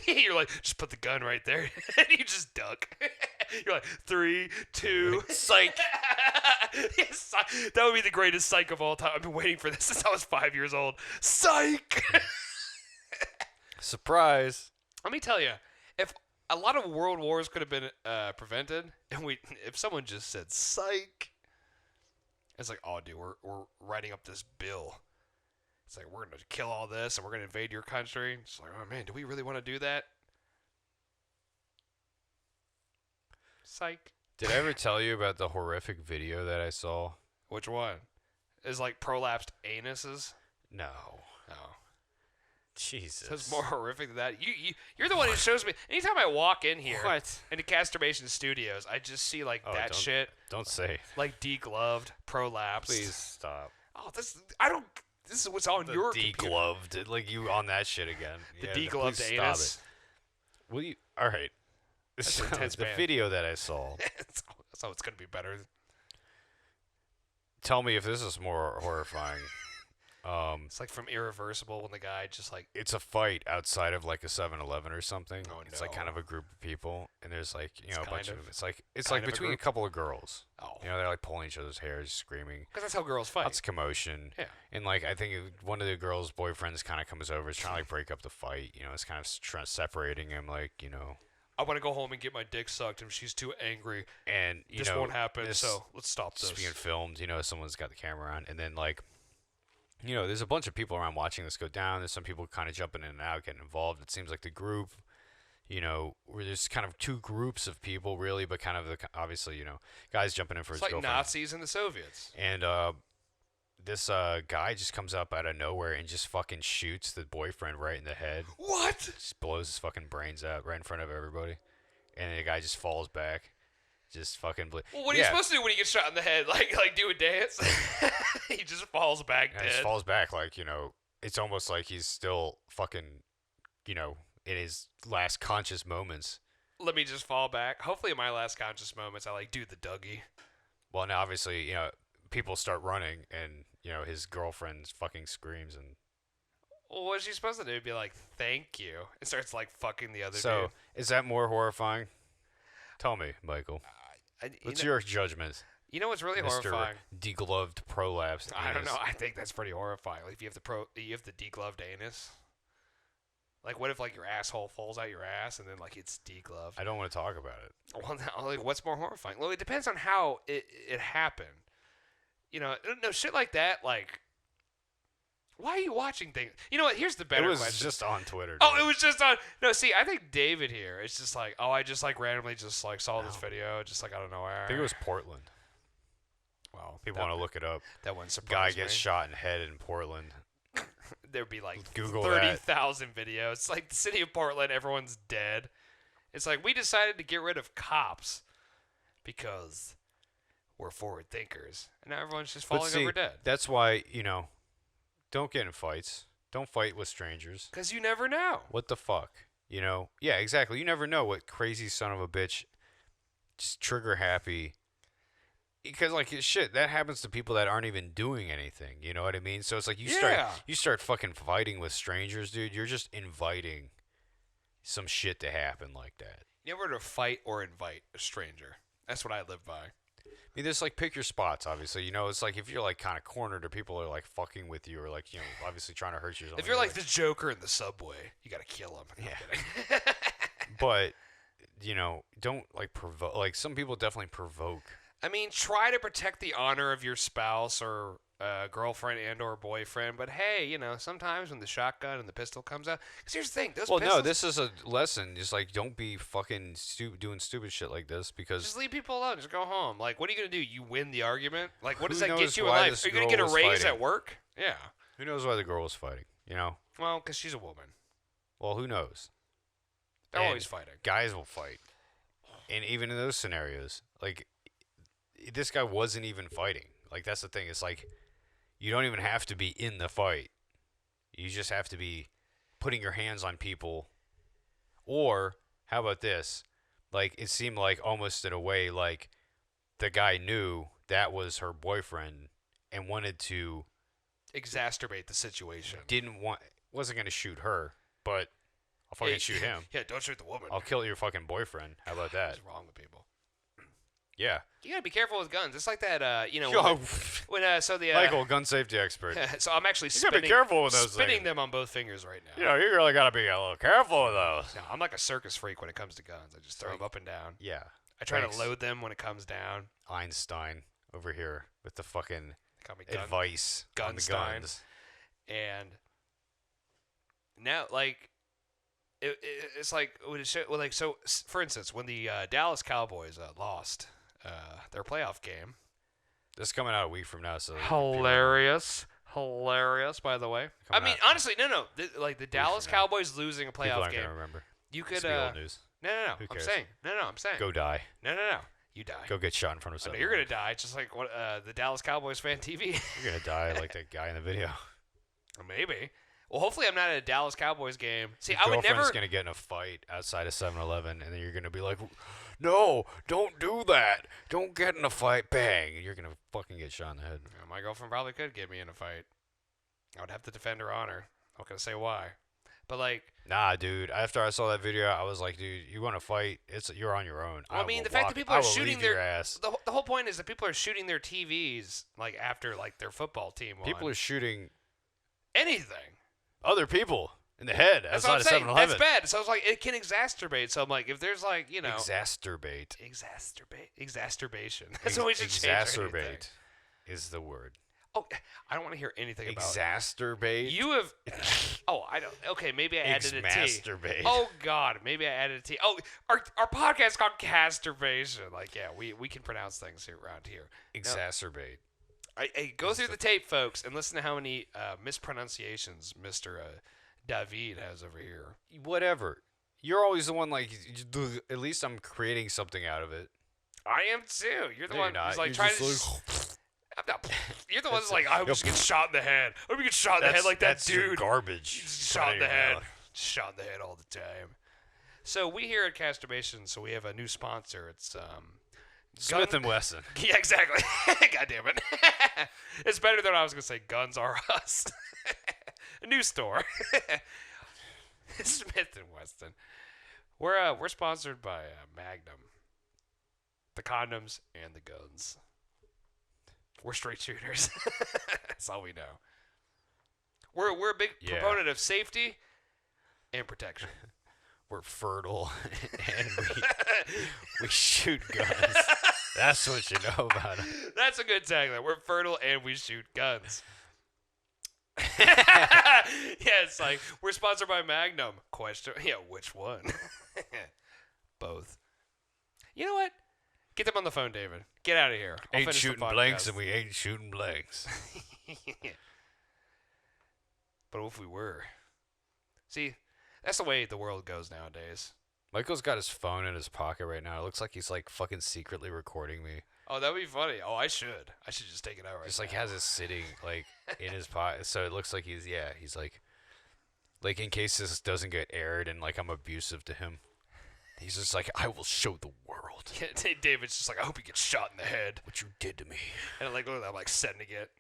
You're like, just put the gun right there. And you just duck. You're like, 3, 2, psych. Yes, that would be the greatest psych of all time. I've been waiting for this since I was 5 years old. Psych! Surprise. Let me tell you, if a lot of world wars could have been prevented, and if someone just said psych, it's like, oh, dude, we're writing up this bill. It's like, we're going to kill all this, and we're going to invade your country. It's like, oh, man, do we really want to do that? Psych. Did I ever tell you about the horrific video that I saw? Which one? Is like prolapsed anuses? No. Oh. Jesus. So it's more horrific than that. You're the one who shows me. Anytime I walk in here What? into Casturbation Studios, I just see like that shit. Don't say. Like degloved, prolapsed. Please stop. Oh, this is what's on your computer. Degloved. Like you on that shit again. The Yeah, degloved please anus. Stop it. Will you? All right. That's an intense the band. video that I saw. So it's gonna be better. Tell me if this is more horrifying. It's like from Irreversible when the guy just like It's a fight outside of like a 7-Eleven or something. Oh, It's like kind of a group of people, and there's like It's a kind bunch of of- them. It's kind like of a between a group? couple of girls. oh, You know, they're like pulling each other's hair, screaming. because that's how girls fight. Lots of commotion. Yeah. And like I think one of the girls' boyfriends kind of comes over, is trying to like break up the fight. You know, it's kind of separating him, like I want to go home and get my dick sucked, and she's too angry. and This won't happen. So let's stop It's this. being filmed. Someone's got the camera on, and then like. There's a bunch of people around watching this go down. There's some people kind of jumping in and out, getting involved. It seems like the group, where there's kind of two groups of people, really, but kind of obviously, guys jumping in for It's his like girlfriend. Nazis and the Soviets. And this guy just comes up out of nowhere and just fucking shoots the boyfriend right in the head. What? Just blows his fucking brains out right in front of everybody. And the guy just falls back. Just fucking Well, what are you supposed to do when you get shot in the head? Like do a dance? He just falls back And dead. he just falls back like, it's almost like he's still fucking, in his last conscious moments. let me just fall back. Hopefully, in my last conscious moments, I like do the Dougie. Well, now obviously, people start running, and his girlfriend fucking screams, and Well, what's she supposed to do? Be like, thank you, and starts like fucking the other so dude. is that more horrifying? Tell me, Michael. What's your judgment? You know what's really Mr. horrifying? Degloved prolapsed I don't anus. know. I think that's pretty horrifying. Like, if you have the degloved anus. Like, what if like your asshole falls out your ass and then like it's degloved? I don't want to talk about it. Well, now, like, what's more horrifying? Well, it depends on how it happened. No shit like that. Like, why are you watching things? You know what? Here's the better It was question. just on Twitter. Oh, dude. it was just on. No, see, I think David here. It's just like, I just like randomly just like saw this video, just like out of nowhere. I think it was Portland. Well, People want to look it up. That one Guy surprised gets me. shot in the head in Portland. There'd be like Google 30,000 videos. It's like the city of Portland, everyone's dead. It's like we decided to get rid of cops because we're forward thinkers, and now everyone's just falling over dead. That's why don't get in fights. Don't fight with strangers. Because you never know. What the fuck? Yeah, exactly. You never know what crazy son of a bitch, just trigger happy. Because like shit, that happens to people that aren't even doing anything. You know what I mean? So it's like you start fucking fighting with strangers, dude. You're just inviting some shit to happen like that. You never to fight or invite a stranger. That's what I live by. I mean, there's like pick your spots. Obviously, it's like if you're like kind of cornered or people are like fucking with you or like obviously trying to hurt you. If you're like the Joker in the subway, you gotta kill him. No, Yeah. But don't like provoke. Like some people definitely provoke. I mean, try to protect the honor of your spouse or girlfriend and or boyfriend. But hey, sometimes when the shotgun and the pistol comes out, because here's the thing, those pistols, no, this is a lesson. Just like don't be fucking doing stupid shit like this because just leave people alone. Just go home. Like, what are you gonna do? You win the argument? Like, what does Who that knows get you in why life? this Are you gonna girl get a was raise fighting? at work? Yeah. Who knows why the girl was fighting? Well, because she's a woman. Well, who knows? They're And always fighting. Guys will fight, and even in those scenarios, like this guy wasn't even fighting. Like that's the thing. It's like you don't even have to be in the fight. You just have to be putting your hands on people. Or how about this? Like it seemed like almost in a way like the guy knew that was her boyfriend and wanted to Exacerbate the situation. wasn't gonna shoot her, but I'll fucking shoot him. Yeah, don't shoot the woman. I'll kill your fucking boyfriend. How about that? What's wrong with people? Yeah. You gotta be careful with guns. It's like that, Yo, so the Michael, gun safety expert. so I'm actually You gotta be careful with those spinning things. them on both fingers right now. You really gotta be a little careful with those. No, I'm like a circus freak when it comes to guns. I just throw them up and down. Yeah. I try to load them when it comes down. Einstein over here with the fucking They call me advice on the Gunstein. guns. And now, like, it's like so. For instance, when the Dallas Cowboys lost their playoff game, This is coming out a week from now, so hilarious, by the way. I mean, honestly, no. The Dallas from now. Cowboys losing a people playoff aren't game, gonna remember. you It's could. gonna be old news. No. Who I'm cares? saying. I'm saying. Go die. No. You die. Go get shot in front of I someone. know you're gonna die, just like what the Dallas Cowboys fan TV. You're gonna die like that guy in the video. Maybe. Well, hopefully I'm not at a Dallas Cowboys game. See, Your I would girlfriend's never. gonna get in a fight outside of 7-Eleven, and then you're gonna be like, "No, don't do that. Don't get in a fight." Bang! And you're gonna fucking get shot in the head. Yeah, my girlfriend probably could get me in a fight. I would have to defend her honor. I'm not gonna say why, but like, Nah, dude. After I saw that video, I was like, "Dude, you want to fight? You're on your own." well, I mean, will the fact walk- that people I are will shooting leave your their ass. the whole point is that people are shooting their TVs like after like their football team won. People are shooting anything. other people in the head That's what outside I'm of saying. 7-Eleven. That's bad. So I was like, it can exacerbate. So I'm like, if there's like, exacerbation. That's what we should change. our anything. Exacerbate is the word. Oh, I don't want to hear anything about it. Exacerbate. You have. Oh, I don't. Okay, maybe I added a T. Masturbate. Oh God, maybe I added a T. Oh, our podcast is called Casturbation. Like, yeah, we can pronounce things here around here. Exacerbate. I go through the tape, folks, and listen to how many mispronunciations Mr. David has over here. Whatever. You're always the one like. At least I'm creating something out of it. I am too. You're the No, one you're who's not. like You're trying just to. I'm not, you're the one who's like, I hope you get shot in the head. I hope you get shot in the head like that that's your dude. garbage. Shot in the head. Shot in the head all the time. So we here at Casturbation, so we have a new sponsor. It's Smith and Wesson. Yeah, exactly. God damn it. It's better than I was gonna say. Guns are us. A new store. Smith and Wesson. We're sponsored by Magnum. The condoms and the guns. We're straight shooters. That's all we know. We're a big proponent of safety and protection. We're fertile and we shoot guns. That's what you know about it. That's a good tagline. We're fertile and we shoot guns. It's like we're sponsored by Magnum. Question. Yeah, which one? Both. You know what? Get them on the phone, David. Get out of here. Ain't shooting blanks and we ain't shooting blanks. But if we were. See, that's the way the world goes nowadays. Michael's got his phone in his pocket right now. It looks like he's like fucking secretly recording me. Oh, that'd be funny. Oh, I should just take it out right Just now. like has it sitting like in his pocket. So it looks like he's like in case this doesn't get aired and like I'm abusive to him. He's just like, I will show the world. David's just like, I hope you get shot in the head. What you did to me. And like, look, I'm like sending it.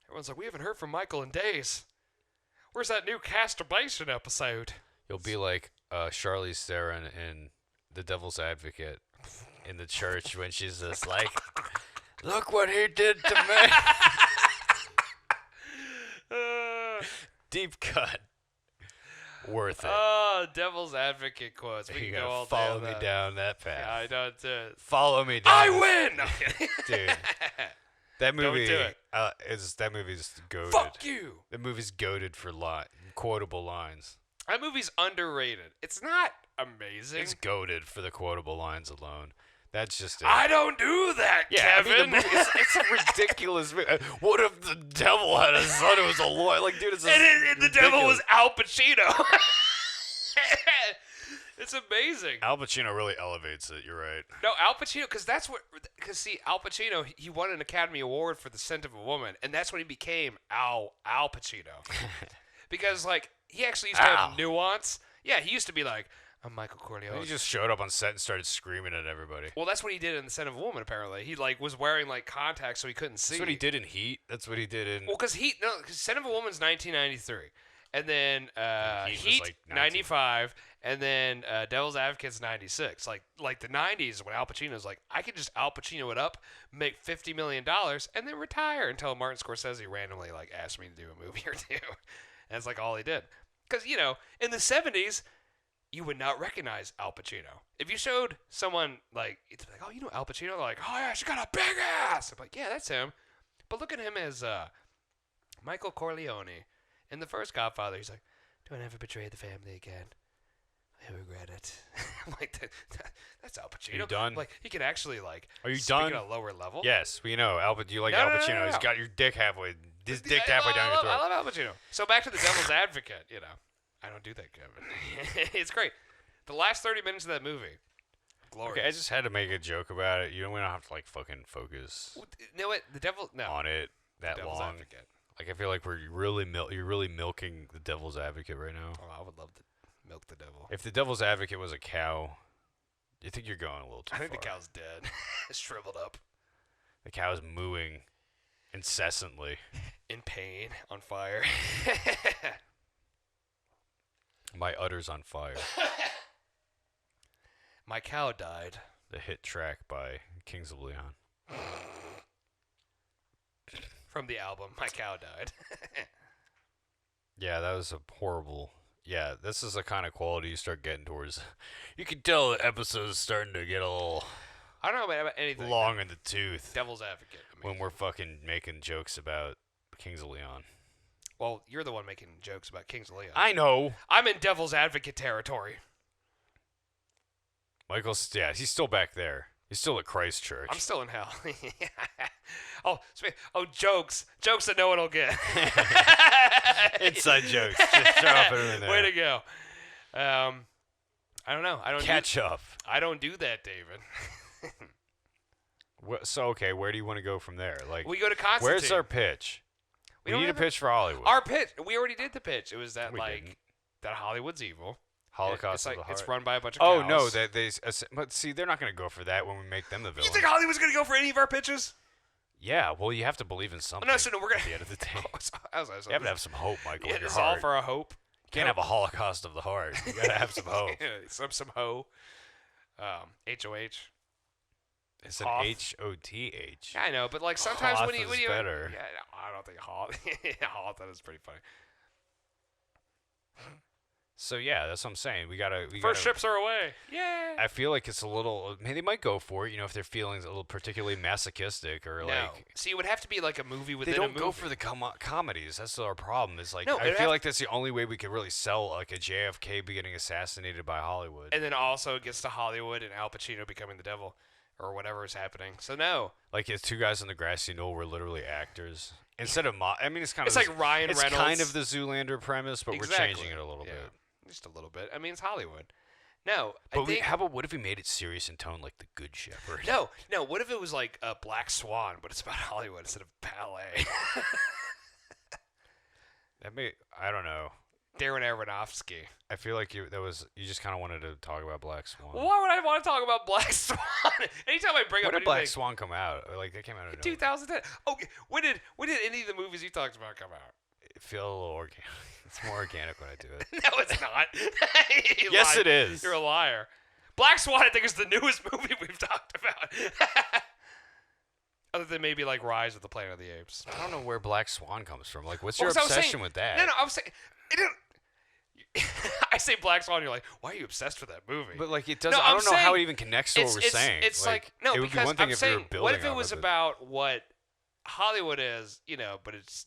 Everyone's like, we haven't heard from Michael in days. Where's that new Casturbation episode? You'll be like Charlize Theron in The Devil's Advocate in the church when she's just like, look what he did to me. Deep cut. Worth it. Oh, Devil's Advocate quotes. We can go all day. Follow me down that path. Yeah, I don't do it. Follow me down. I win! No, dude. That movie Don't do it. That movie's goated. Fuck you! The movie's goated for quotable lines. That movie's underrated. It's not amazing. It's goated for the quotable lines alone. That's just it. I don't do that, Kevin. I mean, it's a ridiculous movie. What if the devil had a son who was a lawyer? Like, dude, it's and the devil was Al Pacino. It's amazing. Al Pacino really elevates it. You're right. No, Al Pacino, because see, Al Pacino, he won an Academy Award for The Scent of a Woman, and that's when he became Al Pacino. Because, like, he actually used to have nuance. Yeah, he used to be like, I'm Michael Corleone. He just showed up on set and started screaming at everybody. Well, that's what he did in The Scent of a Woman, apparently. He, like, was wearing, like, contacts so he couldn't see. That's what he did in Heat. That's what he did in... Well, because Scent of a Woman's 1993. And then Heat was like 95, and then Devil's Advocate's 96. Like the 90s when Al Pacino's like, I could just Al Pacino it up, make $50 million, and then retire until Martin Scorsese randomly like asked me to do a movie or two. And it's like all he did. Because, you know, in the 70s, you would not recognize Al Pacino. If you showed someone like, it's like, oh, you know Al Pacino? They're like, oh yeah, she got a big ass. I'm like, yeah, that's him. But look at him as Michael Corleone. In the first Godfather, he's like, don't ever betray the family again. I regret it. I'm like, that's Al Pacino. Are you done? Like, he can actually, like, Are you speak done? at a lower level. Yes, we know. You like No, Al no, no, Pacino. no, no. He's got your dick halfway. His dick I halfway down your love, throat. I love Al Pacino. So back to the Devil's Advocate, you know. I don't do that, Kevin. It's great. The last 30 minutes of that movie, glorious. Okay, I just had to make a joke about it. You don't have to like fucking focus You know what? The devil, no. on it that Devil's long. Advocate. Like I feel like you're really milking the Devil's Advocate right now. Oh, I would love to milk the devil. If the Devil's Advocate was a cow, you think you're going a little too I think far. the cow's dead. It's shriveled up. The cow's mooing incessantly. In pain, on fire. My udder's on fire. My cow died. The hit track by Kings of Leon. From the album, My Cow Died. Yeah, that was a horrible... Yeah, this is the kind of quality you start getting towards. You can tell the episode's starting to get a little... I don't know about anything. long in the tooth. Devil's Advocate. When we're fucking making jokes about Kings of Leon. Well, you're the one making jokes about Kings of Leon. I know. I'm in Devil's Advocate territory. Michael's... Yeah, he's still back there. He's still at Christ Church. I'm still in hell. Jokes. Jokes that no one will get. Inside jokes. Just drop it in there. Way to go. I don't know. Catch up. I don't do that, David. So, okay, where do you want to go from there? Like, We go to Constantine. where's our pitch? We don't need a have pitch for Hollywood. Our pitch. We already did the pitch. It was that, We didn't. that Hollywood's evil. Holocaust of the Heart. It's run by a bunch of Oh cows. no, but see, they're not going to go for that when we make them the You villain. think Hollywood's gonna go for any of our pitches? Yeah, well, you have to believe in something. No, we're gonna. At the end of the day, You have to have some hope, Michael. Yeah, in your this is all heart. for a hope. You can't have a Holocaust of the heart. You gotta have some hope. some hoe. HOH. It's an Hoth. HOTH. Yeah, I know, but like sometimes Hoth when you is better. Yeah, no, I don't think Hoth. Hoth, that is pretty funny. So yeah, that's what I'm saying. We gotta. First ships are away. Yeah. I feel like it's a little. I mean, they might go for it. If they're feeling a little particularly masochistic or No. like. See, it would have to be like a movie within They a don't movie. go for the comedies. That's our problem. Is like No, I feel like that's the only way we could really sell like a JFK be getting assassinated by Hollywood. And then also it gets to Hollywood and Al Pacino becoming the devil or whatever is happening. So no. Like it's two guys on the grassy knoll were literally actors instead of. I mean, it's kind It's of. like Ryan It's Reynolds. kind of the Zoolander premise, but Exactly. we're changing it a little bit. Just a little bit. I mean, it's Hollywood. No, But I think. how about what if we made it serious in tone, like The Good Shepherd? No. What if it was like a Black Swan, but it's about Hollywood instead of ballet? I don't know. Darren Aronofsky. I feel like you just kind of wanted to talk about Black Swan. Why would I want to talk about Black Swan? Anytime I bring When up did Black anything, Swan come out? Like they came out of nowhere. 2010. Okay, when did any of the movies you talked about come out? It feels a little organic. It's more organic when I do it. No, it's not. You Yes, lied. it is. You're a liar. Black Swan, I think, is the newest movie we've talked about. Other than maybe like Rise of the Planet of the Apes. I don't know where Black Swan comes from. Like, what's Well, your 'cause I was obsession saying- with that? No, I was saying it didn't. I say Black Swan, you're like, why are you obsessed with that movie? But like, it doesn't. No, I I'm don't know how saying it even connects to what we're saying. It's like no, it would because be one thing I'm if saying, we were building what if it off was of about what Hollywood is, but it's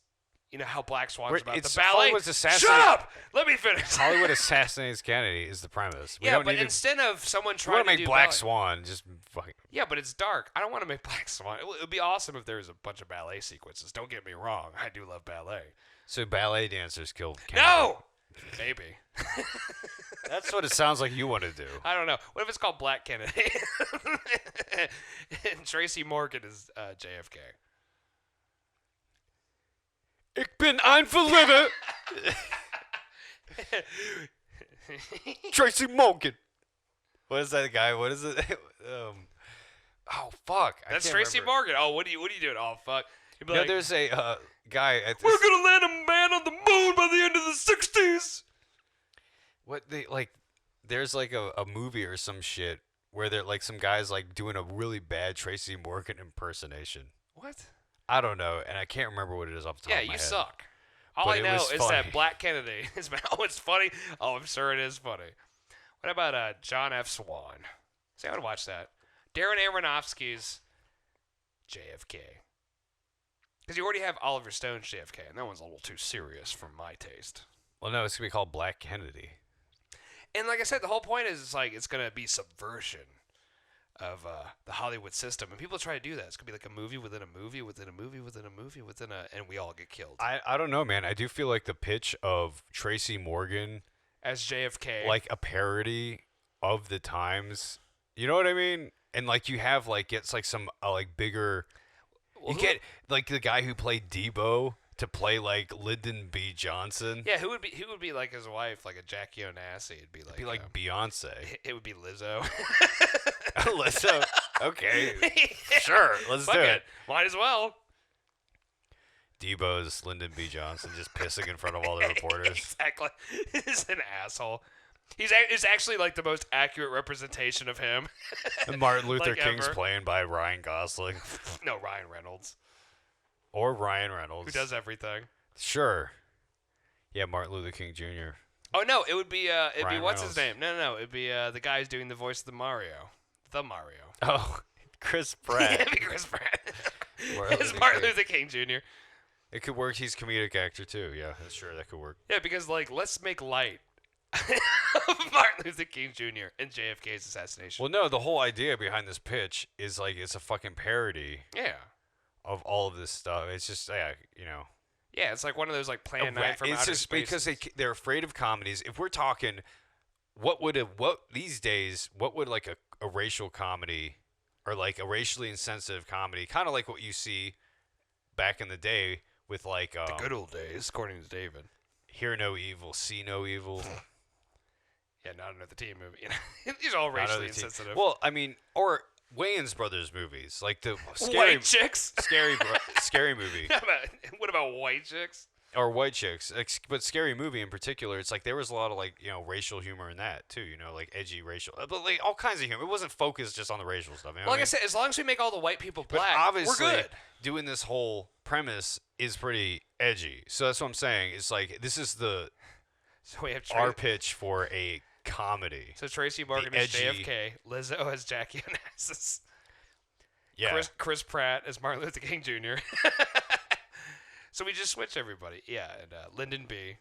how Black Swan's Where about it's the ballet. Hollywood's Shut assassinating- up! Let me finish. Hollywood assassinates Kennedy is the premise. We Yeah, don't but need to, instead of someone we trying want to to make do Black ballet, Swan just fucking. yeah, but it's dark. I don't want to make Black Swan. It would be awesome if there was a bunch of ballet sequences. Don't get me wrong. I do love ballet. So ballet dancers killed Kennedy. No! Maybe. That's what it sounds like you want to do. I don't know. What if it's called Black Kennedy? And Tracy Morgan is JFK. Ich bin ein Verlierer. Tracy Morgan. What is that guy? What is it? Oh fuck! That's I can't Tracy remember. Morgan. Oh, what are you doing? Oh fuck. You'd be No, like, there's a guy. we're gonna land a man on the moon by the end of the '60s. What they like? There's like a movie or some shit where they're like some guys like doing a really bad Tracy Morgan impersonation. What? I don't know, and I can't remember what it is off the top Yeah, of my you head. suck. All But I it know was is funny. that Black Kennedy is. Oh, it's funny. Oh, I'm sure it is funny. What about John F. Swan? See, I would watch that. Darren Aronofsky's JFK. Because you already have Oliver Stone's JFK, and that one's a little too serious for my taste. Well, no, it's gonna be called Black Kennedy. And like I said, the whole point is it's going to be subversion of the Hollywood system, and people try to do that. It's gonna be like a movie within a movie within a movie within a movie within a, and we all get killed. I don't know, man. I do feel like the pitch of Tracy Morgan As JFK, like a parody of the times. You know what I mean? And like you have like it's like some like bigger. Well, You who- get like the guy who played Debo to play like Lyndon B. Johnson. yeah, who would be like his wife, like a Jackie Onassi? It'd be like Beyonce. it would be Lizzo. Lizzo. Okay. Sure. Let's do Fuck it. Might as well. Debo's Lyndon B. Johnson just pissing in front of all the reporters. Exactly. He's an asshole. It's actually like the most accurate representation of him. And Martin Luther Like King's ever. playing by Ryan Gosling. No, Ryan Reynolds, Or Ryan Reynolds. who does everything. Sure. Yeah, Martin Luther King Jr. Oh no, it would be Ryan what's his Reynolds. name? No, it'd be the guy who's doing the voice of the Mario. The Mario. Oh, Chris Yeah, Pratt. it'd be Chris Pratt. Martin It's Luther Martin King. Luther King Jr. It could work. He's a comedic actor too. Yeah, that's sure that could work. Yeah, because let's make light of Martin Luther King Jr. and JFK's assassination. Well, no, the whole idea behind this pitch is like it's a fucking parody Yeah. of all of this stuff. It's just Yeah, it's like one of those like Plan 9 from it's outer just spaces. because they're afraid of comedies. If we're talking, these days, what would like a racial comedy or like a racially insensitive comedy, kind of like what you see back in the day with like the good old days, according to David. Hear No Evil, See No Evil. Yeah, not another teen movie. You know? These are all racially insensitive. Well, I mean, or Wayans Brothers movies, like the White chicks. scary movie. What about white chicks? Or white chicks, but Scary Movie in particular, it's like there was a lot of like racial humor in that too, like edgy racial, but like all kinds of humor. It wasn't focused just on the racial stuff. Like I said, as long as we make all the white people black, obviously, we're good. Doing this whole premise is pretty edgy, so that's what I'm saying. It's like this is so we have our pitch for a comedy. So Tracy Morgan is JFK, Lizzo as Jackie Onassis, yeah, Chris Pratt as Martin Luther King Jr. So we just switch everybody. Yeah, and Lyndon B.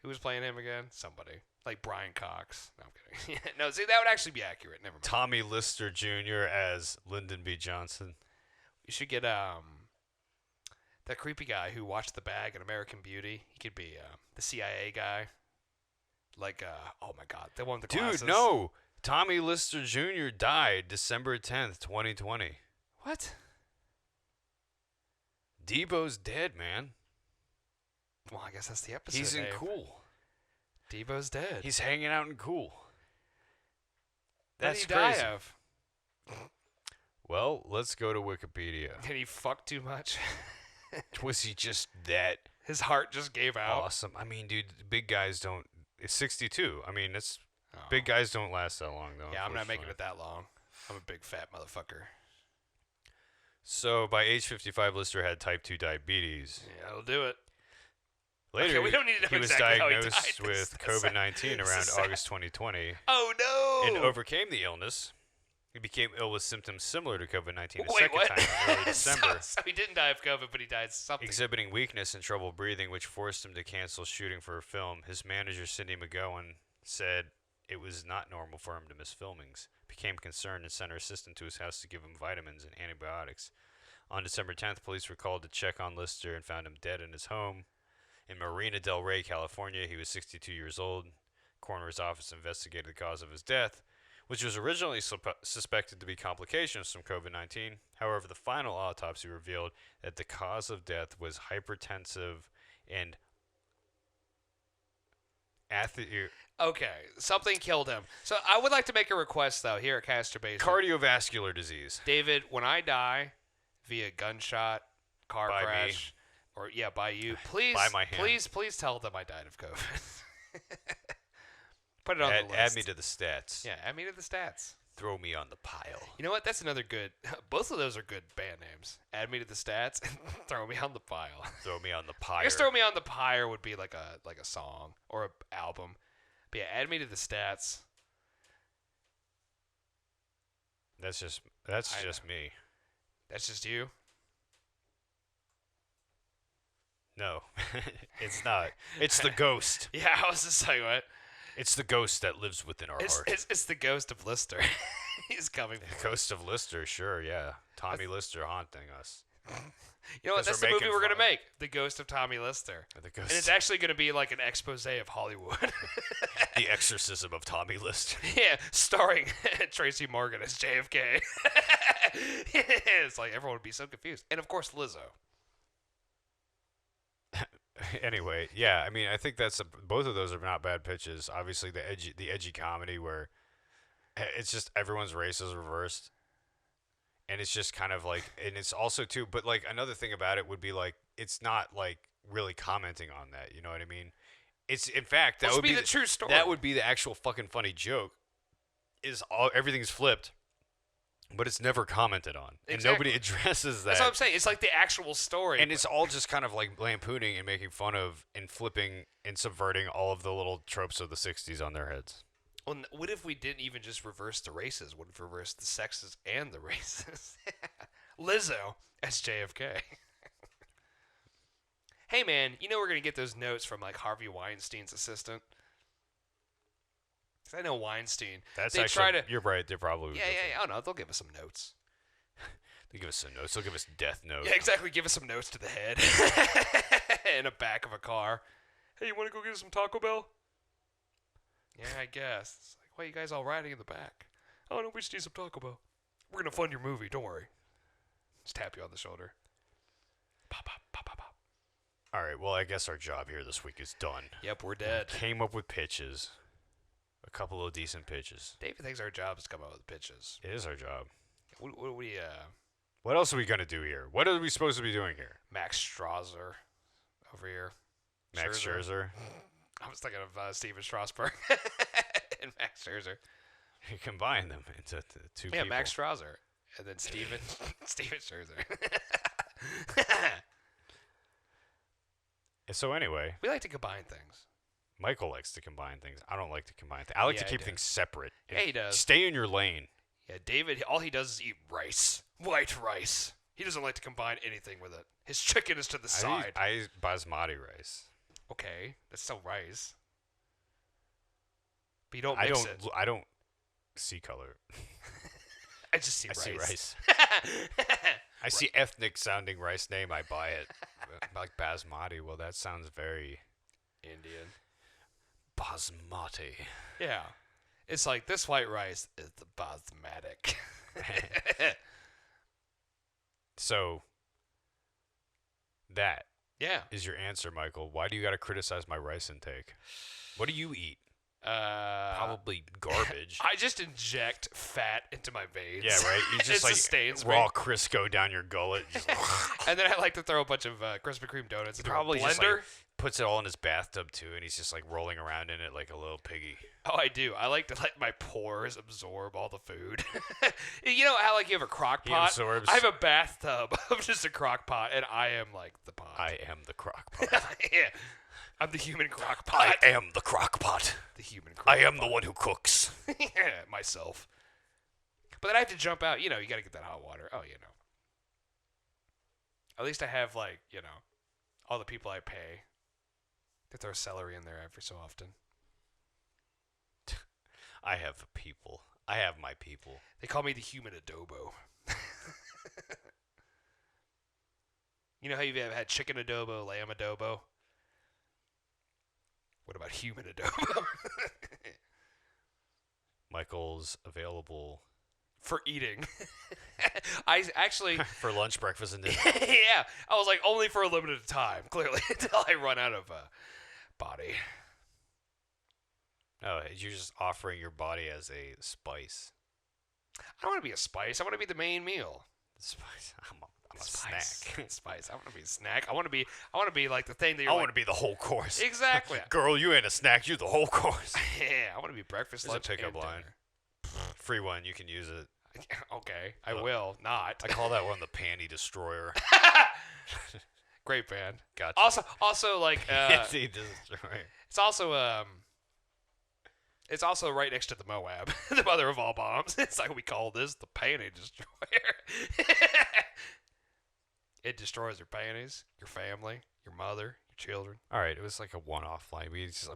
Who was playing him again? Somebody. Like Brian Cox. No, I'm kidding. No, see, that would actually be accurate. Never mind. Tommy Lister Jr. as Lyndon B. Johnson. You should get that creepy guy who watched The Bag in American Beauty. He could be the CIA guy. Like, oh my God, the one with the glasses. Dude, no. Tommy Lister Jr. died December 10th, 2020. What? Debo's dead, man. Well, I guess that's the episode. He's in Cool. Debo's dead. He's hanging out in Cool. That's crazy. What did he die of? Well, let's go to Wikipedia. Did he fuck too much? Was he just that? His heart just gave out. Awesome. I mean, dude, big guys don't. It's 62. I mean, big guys don't last that long, though. Yeah, I'm not making it that long. I'm a big fat motherfucker. So by age 55, Lister had type 2 diabetes. Yeah, that'll do it. Later, okay, we don't need to know he was exactly diagnosed how he died. with COVID-19 around August 2020. Oh, no! And overcame the illness. He became ill with symptoms similar to COVID-19 a Wait, second what? time in early December. So he didn't die of COVID, but he died of something. Exhibiting weakness and trouble breathing, which forced him to cancel shooting for a film. His manager, Cindy McGowan, said it was not normal for him to miss filmings. Became concerned and sent her assistant to his house to give him vitamins and antibiotics. On December 10th, police were called to check on Lister and found him dead in his home. In Marina Del Rey, California, he was 62 years old. Coroner's office investigated the cause of his death, which was originally suspected to be complications from COVID-19. However, the final autopsy revealed that the cause of death was hypertensive and Okay, something killed him. So I would like to make a request, though, here at Casturbation. Cardiovascular disease. David, when I die via gunshot, car by crash, me. Or by you, please, by my hand. please tell them I died of COVID. Put it on the list. Add me to the stats. Yeah, add me to the stats. Throw me on the pile. You know what? That's another good. Both of those are good band names. Add me to the stats and throw me on the pile. Throw me on the pyre. I guess throw me on the pyre would be like a song or an album. But yeah, add me to the stats. That's just me. That's just you? No, it's not. It's the ghost. Yeah, I was just like, what? It's the ghost that lives within our heart. It's the ghost of Lister. He's coming. The ghost of Lister, sure, yeah. Tommy Lister haunting us. You know what? That's the movie we're going to make. The Ghost of Tommy Lister. The ghost. And it's actually going to be like an expose of Hollywood. The exorcism of Tommy Lister. Yeah, starring Tracy Morgan as JFK. It's like everyone would be so confused. And of course, Lizzo. Anyway, yeah, I mean, I think both of those are not bad pitches. Obviously, the edgy comedy where it's just everyone's race is reversed, and it's just kind of like, and it's also too. But like another thing about it would be like it's not like really commenting on that. You know what I mean? It's in fact that would be the true story. That would be the actual fucking funny joke. Is everything's flipped. But it's never commented on. Exactly. And nobody addresses that. That's what I'm saying. It's like the actual story. And it's all just kind of like lampooning and making fun of and flipping and subverting all of the little tropes of the 60s on their heads. Well, what if we didn't even just reverse the races? What if we reversed the sexes and the races? Lizzo as JFK. Hey, man, you know we're going to get those notes from like Harvey Weinstein's assistant? I know Weinstein. That's they actually, try to, you're right. They probably would. Yeah. I don't know. They'll give us some notes. They give us some notes. They'll give us death notes. Yeah, exactly. Give us some notes to the head in the back of a car. Hey, you want to go get some Taco Bell? Yeah, I guess. It's like, why are you guys all riding in the back? Oh, no, we just need some Taco Bell. We're going to fund your movie. Don't worry. Just tap you on the shoulder. Pop, pop, pop, pop, pop. All right. Well, I guess our job here this week is done. Yep, we're dead. We came up with pitches. a couple of decent pitches. David thinks our job is to come up with pitches. It is our job. What we What else are we gonna do here? What are we supposed to be doing here? Max Strasser over here. Max Scherzer. I was thinking of Steven Strasburg and Max Scherzer. You combine them into two people. Yeah, Max Strasser and then Steven Scherzer. So anyway, we like to combine things. Michael likes to combine things. I don't like to combine things. I like to keep things separate. Yeah, he does. Stay in your lane. Yeah, David, all he does is eat rice. White rice. He doesn't like to combine anything with it. His chicken is to the side. I eat basmati rice. Okay, that's still rice. But you don't mix it. I don't see color. I just see I rice. see rice. I see ethnic sounding rice name. I buy it. Like basmati. Well, that sounds very Indian. Basmati. Yeah. It's like this white rice is the basmatic. So that yeah. is your answer, Michael. Why do you got to criticize my rice intake? What do you eat? Probably garbage. I just inject fat into my veins. Yeah, right. You just like sustains raw me. Crisco down your gullet. And then I like to throw a bunch of Krispy Kreme donuts into probably a blender. just like puts it all in his bathtub too, and he's just like rolling around in it like a little piggy. Oh, I do. I like to let my pores absorb all the food. You know how like you have a crock pot? He absorbs. I have a bathtub of just a crock pot, and I am like the pot. I am the crock pot. Yeah. I'm the human crock pot. I am the crock pot. The human crock I am pot. the one who cooks. Yeah, myself. But then I have to jump out. You know, you got to get that hot water. Oh, you know. At least I have, like, you know, all the people I pay to throw celery in there every so often. I have people. I have my people. They call me the human adobo. You know how you've ever had chicken adobo, lamb adobo? What about human adobo? Michael's available For eating. I actually... for lunch, breakfast, and dinner. Yeah. I was like, only for a limited time, clearly, until I run out of body. Oh, you're just offering your body as a spice. I don't want to be a spice. I want to be the main meal. Spice. I'm a Spice. snack. Spice. I want to be a snack. I want to be like the thing that you're I like, want to be the whole course. Exactly. Girl, you ain't a snack. You the whole course. Yeah, I want to be breakfast, There's lunch, a pickup and line. dinner. Free one. You can use it. Okay, I will not. I call that one the panty destroyer. Great band. Gotcha. Also like Panty destroyer. It's also right next to the Moab, the mother of all bombs. It's like we call this the panty destroyer. It destroys your panties, your family, your mother, your children. All right, it was like a one-off line.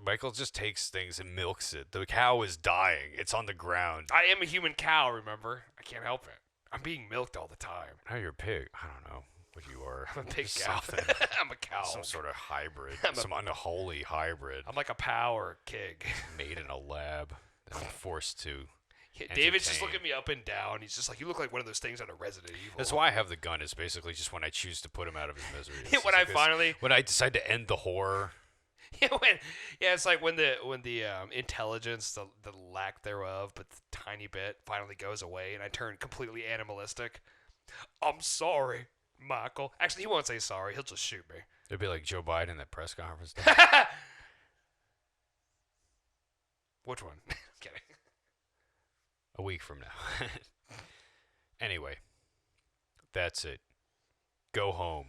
Michael just takes things and milks it. The cow is dying. It's on the ground. I am a human cow, remember? I can't help it. I'm being milked all the time. Now you're a pig. I don't know what you are. I'm a big Just cow. something. I'm a cow. Some sort of hybrid. I'm Some unholy hybrid. I'm like a pow or a kig. Made in a lab. That I'm forced to. Yeah, David's just entertain. looking me up and down. He's just like, you look like one of those things out of Resident Evil. That's why I have the gun. Is basically just when I choose to put him out of his misery. It's When just I like this- finally... when I decide to end the horror. It's like when the intelligence, the lack thereof, but the tiny bit, finally goes away, and I turn completely animalistic. I'm sorry, Michael. Actually, he won't say sorry. He'll just shoot me. It'd be like Joe Biden in that press conference. Which one? Kidding. A week from now. Anyway, that's it. Go home.